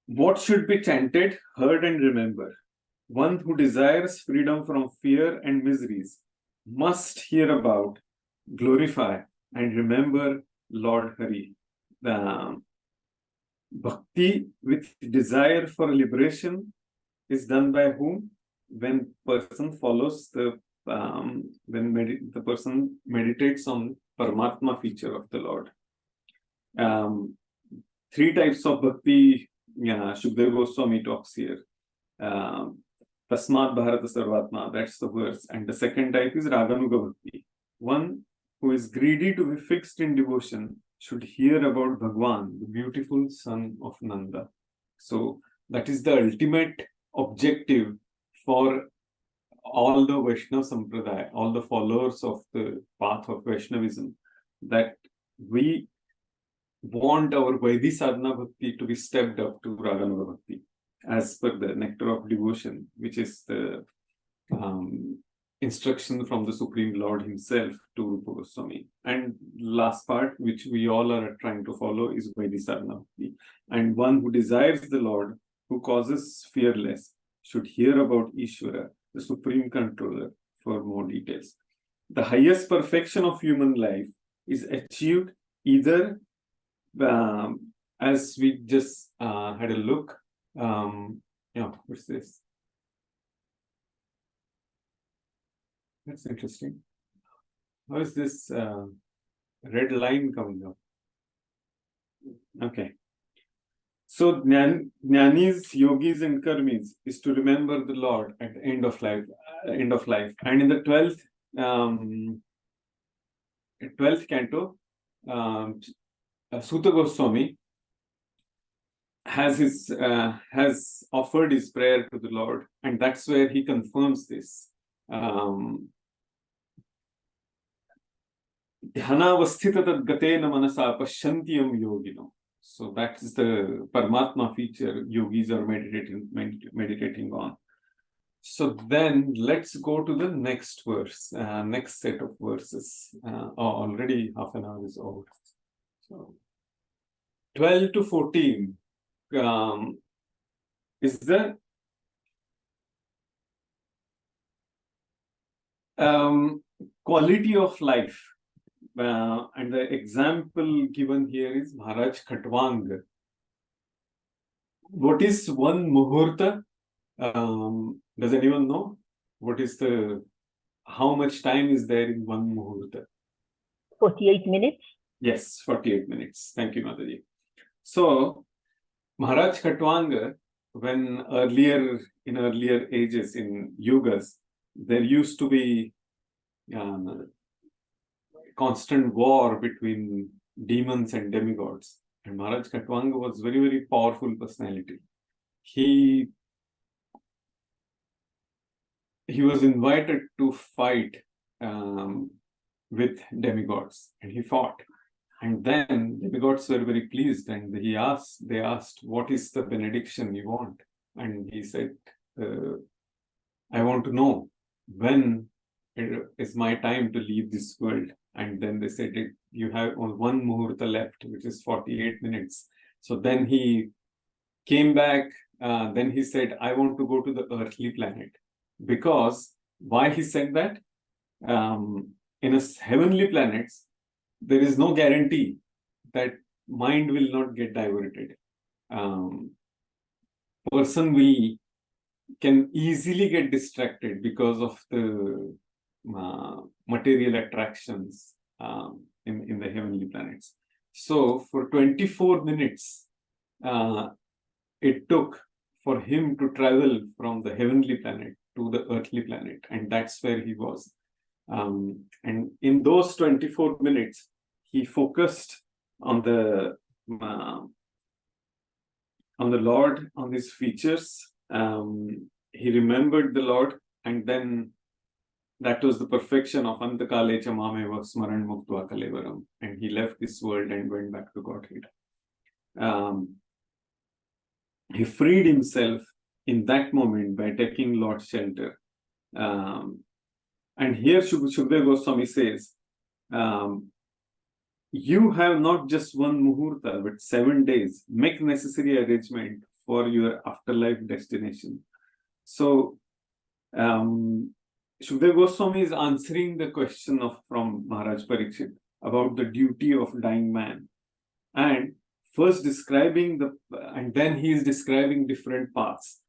What should be chanted, heard, and remember? One who desires freedom from fear and miseries must hear about, glorify, and remember Lord Hari. Bhakti with desire for liberation is done by whom? When person follows the person meditates on Paramatma feature of the Lord. 3 types of bhakti Shukadeva Goswami talks here. Tasmat Bharata Sarvatma, that's the verse. And the second type is Raganuga Bhakti. One who is greedy to be fixed in devotion should hear about Bhagwan, the beautiful son of Nanda. So that is the ultimate objective for all the Vaishnava Sampradaya, all the followers of the path of Vaishnavism, that we want our Vaidhi Sadhana Bhakti to be stepped up to Raganuga Bhakti, as per the nectar of devotion, which is the instruction from the Supreme Lord himself to Rupa Goswami. And last part, which we all are trying to follow, is Vaidhi Sadhana Bhakti. And one who desires the Lord, who causes fearless, should hear about Ishvara, the Supreme Controller, for more details. The highest perfection of human life is achieved either, as we just had a look, what's this? That's interesting. How is this red line coming up? Okay. So Jnanis, yogis, and karmis is to remember the Lord at the end of life. And in the 12th canto, Suta Goswami has offered his prayer to the Lord, and that's where he confirms this. Dhyanavasthita tad gatena manasa pashyantiyam yogino. So that is the Paramatma feature yogis are meditating on. So then let's go to the next verse, next set of verses. Already half an hour is over. So 12 to 14 is the quality of life. And the example given here is Maharaj Khatwang. What is one muhurta? Does anyone know? What is how much time is there in one muhurta? 48 minutes. Yes, 48 minutes. Thank you, Mataji. So, Maharaj Khatwang, when in earlier ages, in yugas, there used to be constant war between demons and demigods. And Maharaj Khatwang was very, very powerful personality. He was invited to fight with demigods, and he fought. And then demigods were very pleased, and they asked, what is the benediction you want? And he said, I want to know when it is my time to leave this world. And then they said, you have one muhurta left, which is 48 minutes. So then he came back. Then he said, I want to go to the earthly planet. Because why he said that? In a heavenly planets, there is no guarantee that mind will not get diverted. Person can easily get distracted because of the material attractions in the heavenly planets. So for 24 minutes, it took for him to travel from the heavenly planet to the earthly planet, and that's where he was. And in those 24 minutes, he focused on the Lord, on his features. He remembered the Lord, and then that was the perfection of Antakale cha mameva smaran muktva kalevaram. And he left this world and went back to Godhead. He freed himself in that moment by taking Lord's shelter. And here Shukdev Goswami says, you have not just one muhurta, but 7 days. Make necessary arrangement for your afterlife destination. So, Shukdev Goswami is answering the question from Maharaj Parikshit about the duty of dying man. And first describing and then he is describing different paths.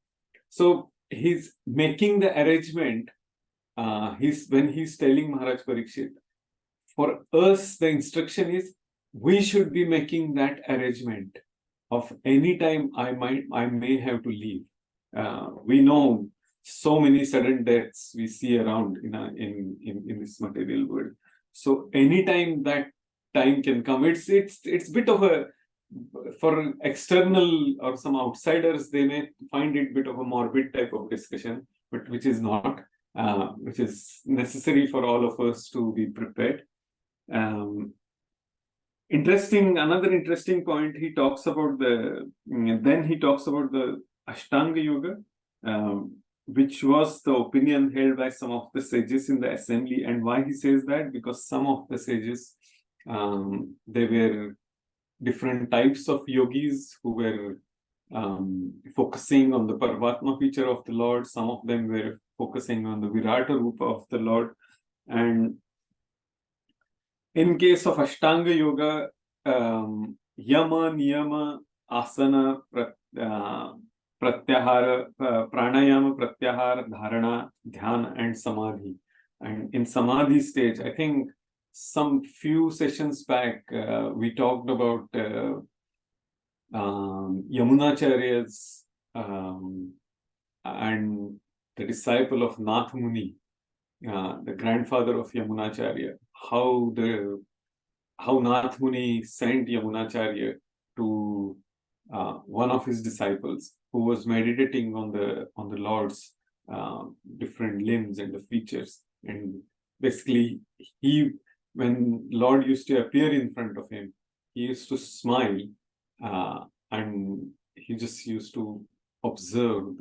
So he's making the arrangement. When he's telling Maharaj Parikshit, for us, the instruction is we should be making that arrangement of any time I may have to leave. We know so many sudden deaths we see around in this material world. So anytime that time can come, it's bit of a, for external or some outsiders, they may find it bit of a morbid type of discussion, but which is not, which is necessary for all of us to be prepared. Another interesting point, he talks about the Ashtanga Yoga, which was the opinion held by some of the sages in the assembly. And why he says that? Because some of the sages, they were different types of yogis who were focusing on the Paramatma feature of the Lord. Some of them were focusing on the Virata Rupa of the Lord. And in case of Ashtanga Yoga, Yama, Niyama, Asana, Pratyahara, Pranayama, Pratyahara, Dharana, Dhyana, and Samadhi. And in Samadhi stage, I think some few sessions back, we talked about Yamunacharya's and the disciple of Nath Muni, the grandfather of Yamunacharya, how Nath Muni sent Yamunacharya to one of his disciples who was meditating on the Lord's different limbs and the features. And basically, when Lord used to appear in front of him, he used to smile, and he just used to observe,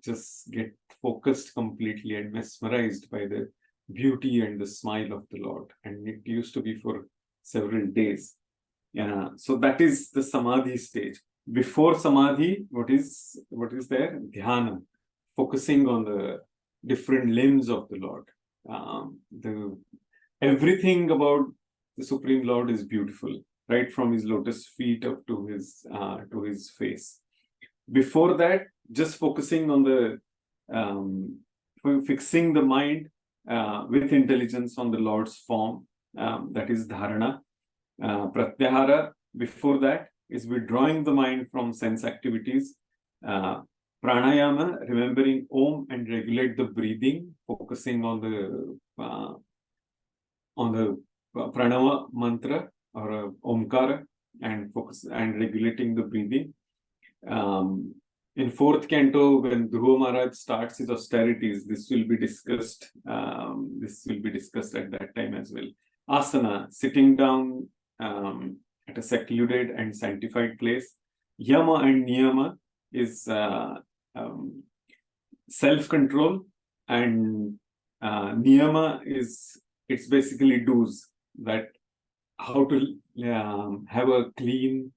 just get focused completely and mesmerized by the beauty and the smile of the Lord. And it used to be for several days. So that is the Samadhi stage. Before Samadhi, what is there? Dhyana, focusing on the different limbs of the Lord. Everything about the Supreme Lord is beautiful, right from his lotus feet up to his face. Before that, just focusing on fixing the mind with intelligence on the Lord's form, that is dharana. Pratyahara, before that, is withdrawing the mind from sense activities. Pranayama, remembering Om and regulate the breathing, focusing on the Pranava mantra or Omkara, and regulating the breathing. In fourth canto, when Dhruva Maharaj starts his austerities, this will be discussed. This will be discussed at that time as well. Asana, sitting down at a secluded and sanctified place. Yama and Niyama is self-control, and Niyama it's basically do's, that how to have a clean,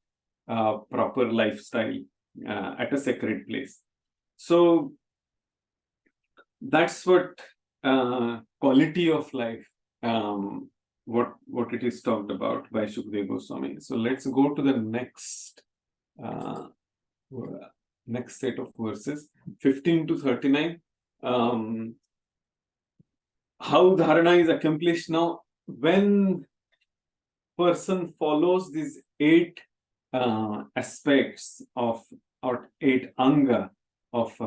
proper lifestyle at a sacred place. So that's what quality of life, what it is talked about by Shukadeva Goswami. So let's go to the next set of verses, 15 to 39. How dharana is accomplished now. When person follows these 8 aspects of, or 8 anga of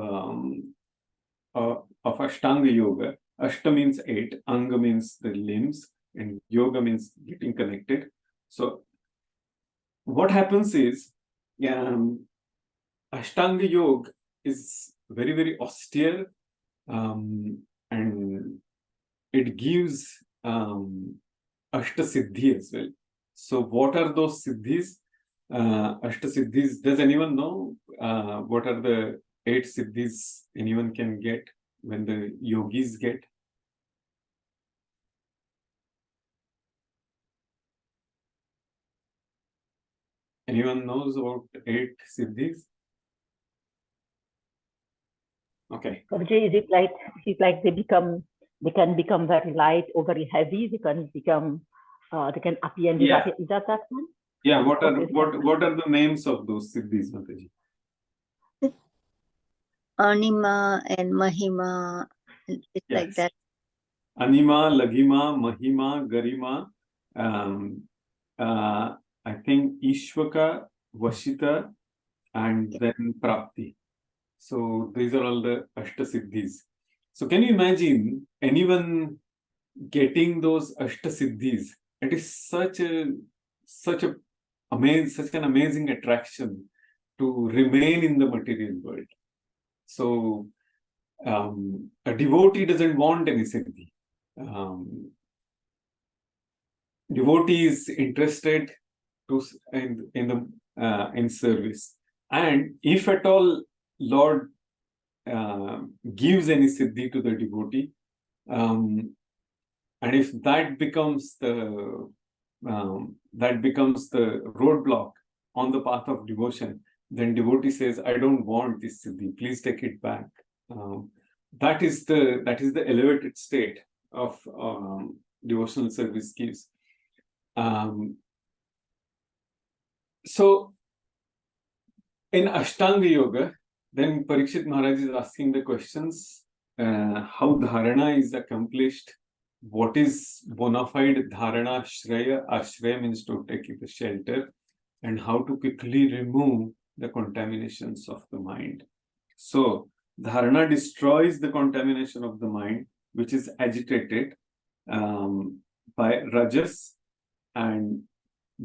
Ashtanga Yoga. Ashta means 8, anga means the limbs, and yoga means getting connected. So what happens is, Ashtanga Yoga is very, very austere, and it gives Ashta Siddhi as well. So what are those Siddhis? Ashta Siddhis, does anyone know what are the 8 Siddhis anyone can get when the yogis get? Anyone knows about 8 Siddhis? Okay. Prabhuji, is it like they can become very light or very heavy? They can appear. Yeah. Is that one? Yeah. What are the names of those Siddhis, Mataji? Anima and Mahima, it's like that. Anima, Laghima, Mahima, Garima, I think Ishvaka, Vashita, and then Prapti. So these are all the Ashta Siddhis. So can you imagine anyone getting those Ashtasiddhis, it is such an amazing attraction to remain in the material world. So a devotee doesn't want any siddhi. Devotee is interested in service, and if at all Lord gives any siddhi to the devotee, and if that becomes the roadblock on the path of devotion, then devotee says, "I don't want this siddhi. Please take it back." That is the elevated state of devotional service gives. So in Ashtanga Yoga, then Parikshit Maharaj is asking the questions, how dharana is accomplished, what is bona fide dharana ashraya. Ashraya means to take the shelter, and how to quickly remove the contaminations of the mind. So dharana destroys the contamination of the mind, which is agitated by rajas, and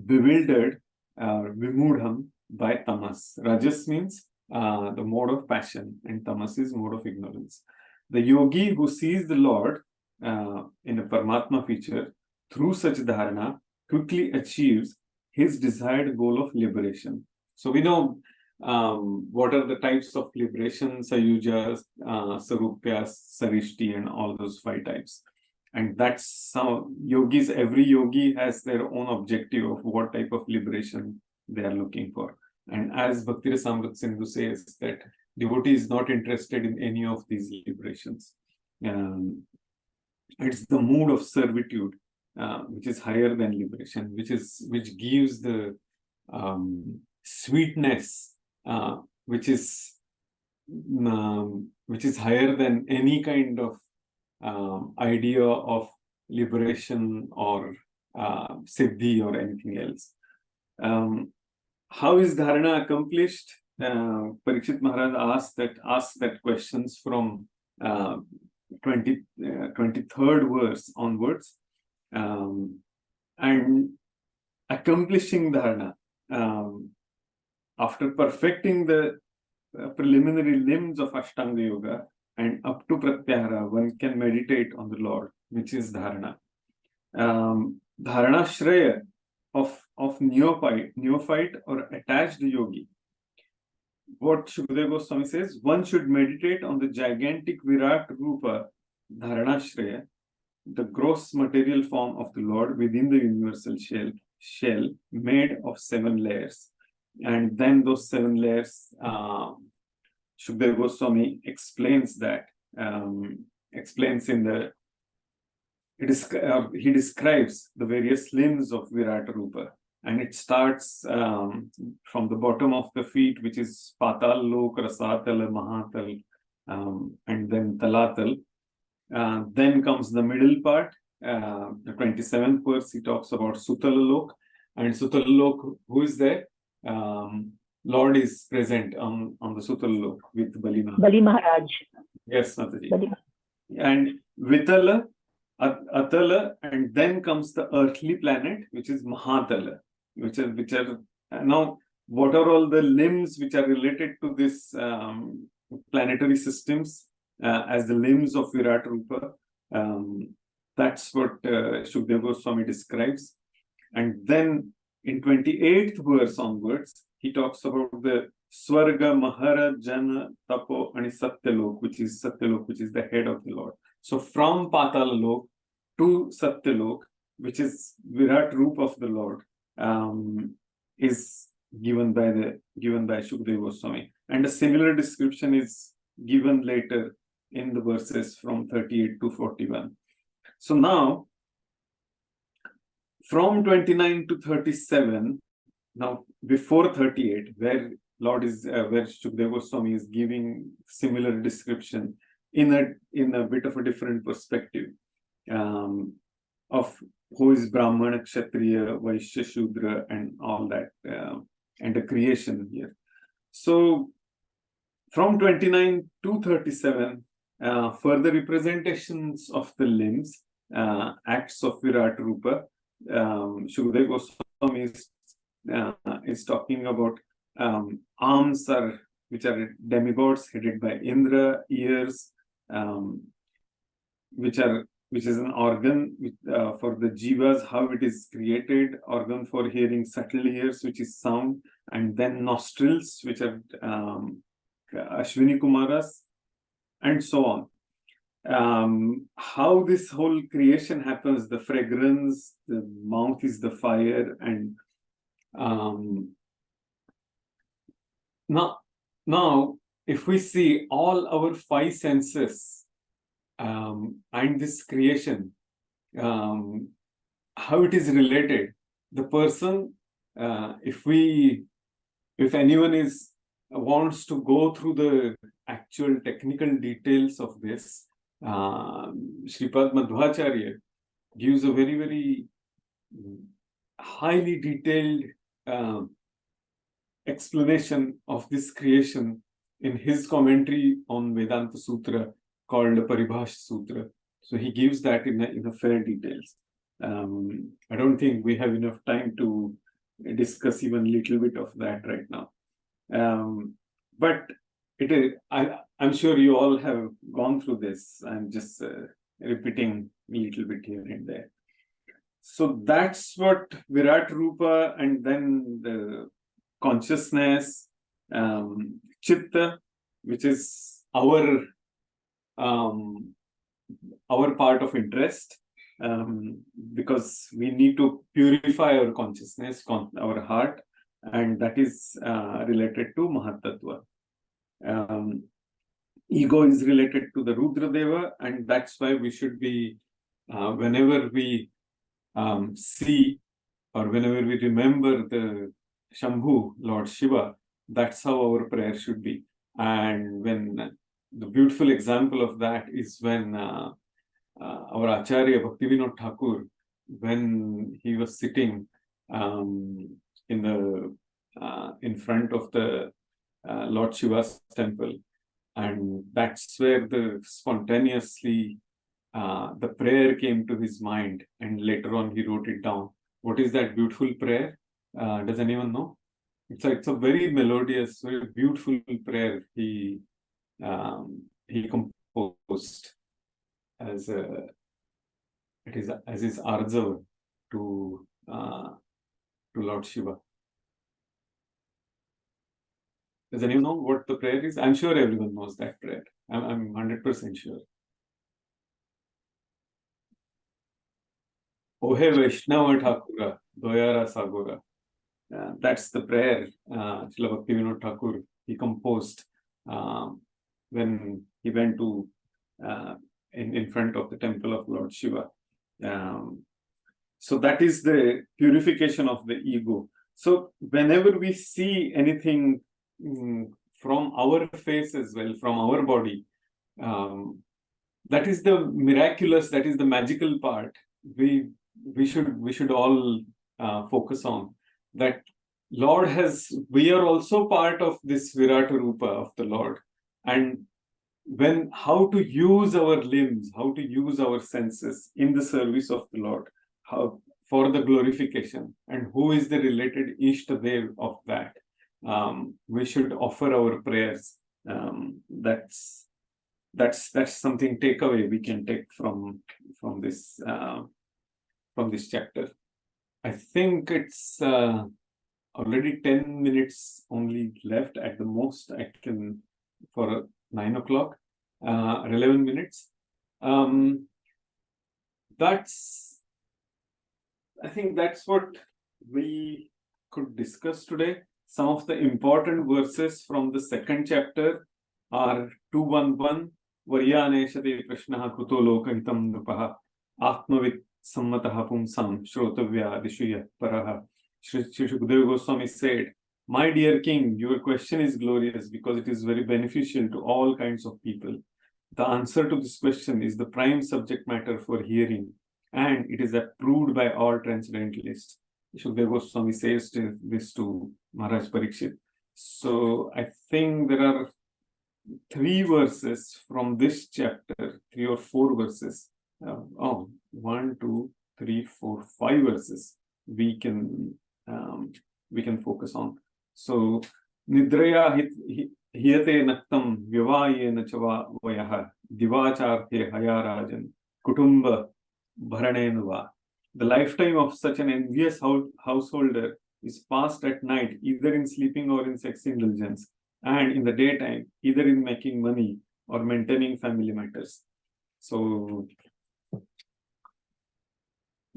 bewildered, vimudham, by tamas. Rajas means the mode of passion, and tamas is mode of ignorance. The yogi who sees the Lord in a Paramatma feature through such dharana quickly achieves his desired goal of liberation. So we know what are the types of liberation: Sayuja, Sarupya, Sarishti, and all those 5 types. And that's how yogis, every yogi has their own objective of what type of liberation they are looking for. And as Bhakti Rasamrita Sindhu says, that devotee is not interested in any of these liberations. It's the mood of servitude, which is higher than liberation, which gives the sweetness, which is higher than any kind of idea of liberation or siddhi or anything else. How is dharana accomplished? Parikshit Maharaj asked that questions from 23rd verse onwards, and accomplishing dharana, after perfecting the preliminary limbs of Ashtanga Yoga and up to Pratyahara, one can meditate on the Lord, which is dharana. Dharana shraya of neophyte or attached yogi. What Shukadeva Goswami says, one should meditate on the gigantic Virat Rupa, Dharana Shraya, the gross material form of the Lord within the universal shell made of 7 layers. And then those 7 layers, Shukadeva Goswami explains that, he describes the various limbs of Virat Rupa. And it starts from the bottom of the feet, which is Patal Lok, Rasatal, Mahatal, and then Talatal. Then comes the middle part, the 27th verse, he talks about Sutala Lok. And Sutala Lok, who is there? Lord is present on the Sutala Lok with Bali Maharaj. Bali Maharaj. Yes, Mataji. And Vitala, Atala, and then comes the earthly planet, which is Mahatala, which are now, what are all the limbs which are related to this planetary systems as the limbs of Virat Rupa? That's what Shukadeva Goswami describes. And then in 28th verse onwards, he talks about the Swarga, Mahara, Jana, Tapo, and Satyalok, which is the head of the Lord. So from Patala Lok to Satyalok, which is Virat Rupa of the Lord, is given by Shukadeva Goswami. And a similar description is given later in the verses from 38 to 41. So now, from 29 to 37, now before 38, where Shukadeva Goswami is giving similar description in a bit of a different perspective of who is Brahmana, Kshatriya, Vaishya, Shudra, and all that, and the creation here. So from 29 to 37, further representations of the limbs acts of Virat Rupa. Shukdev Goswami is talking about arms which are demigods headed by Indra, ears which is an organ for the jivas, how it is created, organ for hearing subtle ears, which is sound, and then nostrils, which are Ashwini Kumaras, and so on. How this whole creation happens, the fragrance, the mouth is the fire, and now if we see all our five senses and this creation, how it is related, the person, if anyone wants to go through the actual technical details of this, Sripad Madhvacharya gives a very, very highly detailed explanation of this creation in his commentary on Vedanta Sutra called Paribhash Sutra. So he gives that in a fair details. I don't think we have enough time to discuss even a little bit of that right now. But it is, I'm sure you all have gone through this. I'm just repeating a little bit here and there. So that's what Virat Rupa, and then the consciousness, Chitta, which is our part of interest, because we need to purify our consciousness, our heart, and that is related to Mahatattva. Ego is related to the Rudra Deva, and that's why we should be, whenever we see or whenever we remember the Shambhu, Lord Shiva, that's how our prayer should be. And when the beautiful example of that is when our Acharya Bhaktivinoda Thakur, when he was sitting in front of the Lord Shiva's temple, and that's where spontaneously the prayer came to his mind, and later on he wrote it down. What is that beautiful prayer? Does anyone know? It's a very melodious, very beautiful prayer he composed as his arzav to Lord Shiva. Does anyone know what the prayer is? I'm sure everyone knows that prayer. I'm 100% sure. Ohe Vaishnava Thakura, Doyara Sagora. That's the prayer Srila Bhaktivinoda Thakur he composed when he went to in front of the temple of Lord Shiva. So that is the purification of the ego. So whenever we see anything from our face as well, from our body, that is the miraculous, that is the magical part. We should all focus on that. We are also part of this Virata Rupa of the Lord, and how to use our limbs, how to use our senses in the service of the Lord, how for the glorification, and who is the related Ishtadev of that. We should offer our prayers. That's something takeaway we can take from this chapter. I think it's already 10 minutes only left at the most. I can for 9 o'clock, 11 minutes. I think that's what we could discuss today. Some of the important verses from the second chapter are 2.1.1. Varyaneshate Krishnaha Kruto Lokahitam Nrupaha Atmavit Sammataha Pumsam Shrotavya Dishuyat Paraha. Shri Shukdev Goswami said, "My dear king, your question is glorious because it is very beneficial to all kinds of people. The answer to this question is the prime subject matter for hearing, and it is approved by all transcendentalists." Shukdev Goswami says this to Maharaj Parikshit. So I think there are 3 verses from this chapter, 3 or 4 verses. 1, 2, 3, 4, 5 verses we can focus on. So Nidraya hiyate naktam vyavayena chava vayah divacharthe hayarajan kutumba bharanenuva. The lifetime of such an envious householder is passed at night, either in sleeping or in sex indulgence, and in the daytime, either in making money or maintaining family matters. So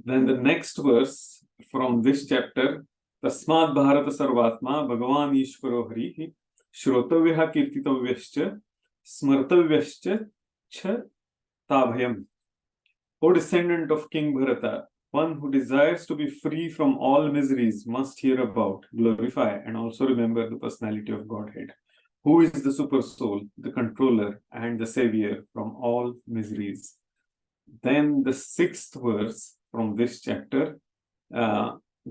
then the next verse from this chapter, Tasmad Bharata Sarvatma Bhagavan Ishvaro Harihi Shrotavyaha Kirtitavyascha Smartavyascha Cha Tabhayam. O descendant of King Bharata, one who desires to be free from all miseries must hear about, glorify, and also remember the personality of Godhead, who is the super soul, the controller, and the savior from all miseries. Then the 6th verse from this chapter,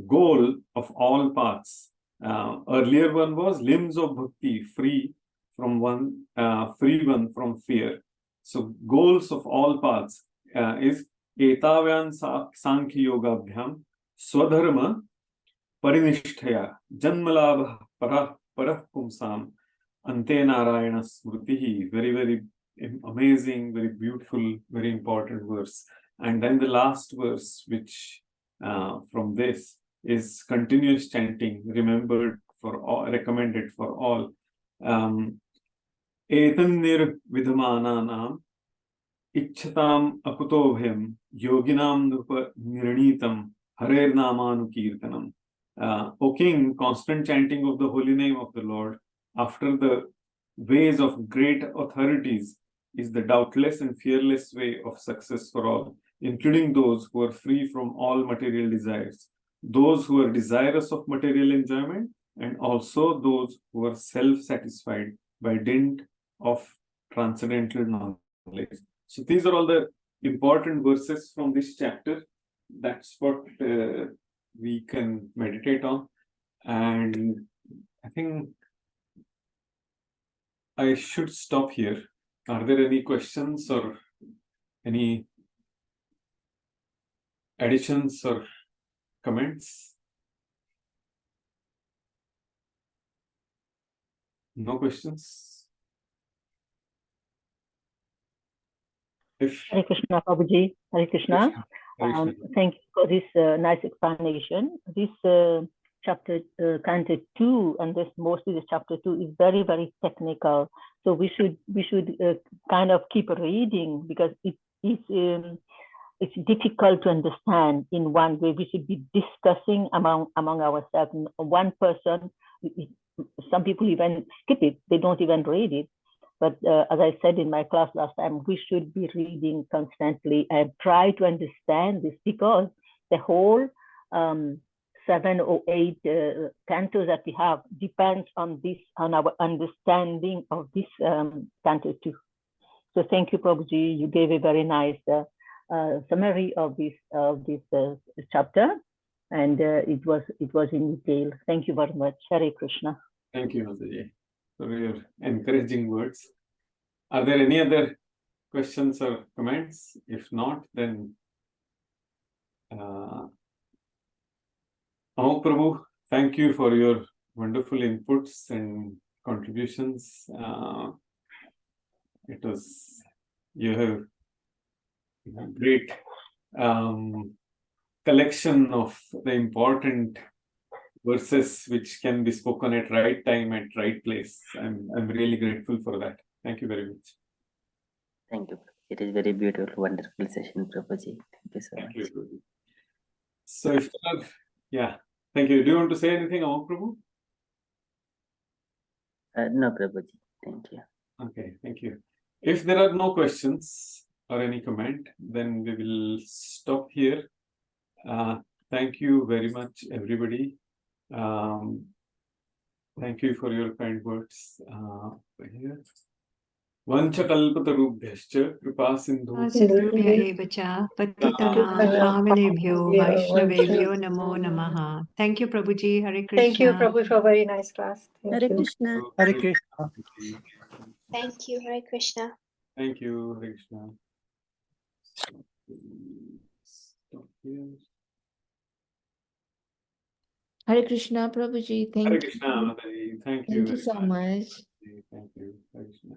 goal of all paths. Earlier one was limbs of bhakti, free one from fear. So goals of all paths is etavyan sankhya yoga bhyam swadharma parinishthaya janmalabha parah pumsam ante narayana smritihi. Very, very amazing, very beautiful, very important verse. And then the last verse, which from this is continuous chanting, remembered for all, recommended for all. Etanir vidhamananam ichchatam akutobhyam yoginam nupa niranitam harer namanukirtanam. O King, constant chanting of the holy name of the Lord after the ways of great authorities is the doubtless and fearless way of success for all, including those who are free from all material desires, those who are desirous of material enjoyment, and also those who are self-satisfied by dint of transcendental knowledge. So these are all the important verses from this chapter. That's what we can meditate on. And I think I should stop here. Are there any questions or any additions or comments? No questions? Hare Krishna, Prabhuji. Hare Krishna. Thank you for this nice explanation. This chapter, Canto 2, and this mostly the chapter 2 is very, very technical. So we should kind of keep reading because it's difficult to understand in one way. We should be discussing among ourselves. One person, some people even skip it; they don't even read it. But as I said in my class last time, we should be reading constantly and try to understand this, because the whole 7 or 8 cantos that we have depends on this, on our understanding of this canto 2. So thank you, Prabhuji. You gave a very nice summary of this chapter, and it was in detail. Thank you very much. Hare Krishna. Thank you, Mataji, for your encouraging words. Are there any other questions or comments? If not, then Amok Prabhu, thank you for your wonderful inputs and contributions. You have a great collection of the important verses which can be spoken at right time, at right place. I'm really grateful for that. Thank you very much. Thank you. It is very beautiful, wonderful session, Prabhuji. Thank you so much. Thank you. So if yeah, thank you. Do you want to say anything, Amok Prabhu? No, Prabhuji. Thank you. Okay, thank you. If there are no questions or any comment, then we will stop here. Thank you very much, everybody. Thank you for your kind words. Vanchakalpatarubhyascha कृपा सिंधु सिन्धुभ्य एव च पतितानां पावनेभ्यो वैष्णवेभ्यो नमो नमः. Thank you, Prabhuji. Hare Krishna. Thank you, Prabhu, for a very nice class. Thank Hare you. Krishna. Hare Krishna. Thank you, Hare Krishna. Thank you, Hare Krishna. stop here. Hare Krishna, Prabhuji. Hare Thank Krishna, you. Mataji. Thank you Thank you very so much. much. Thank you. Hare Krishna.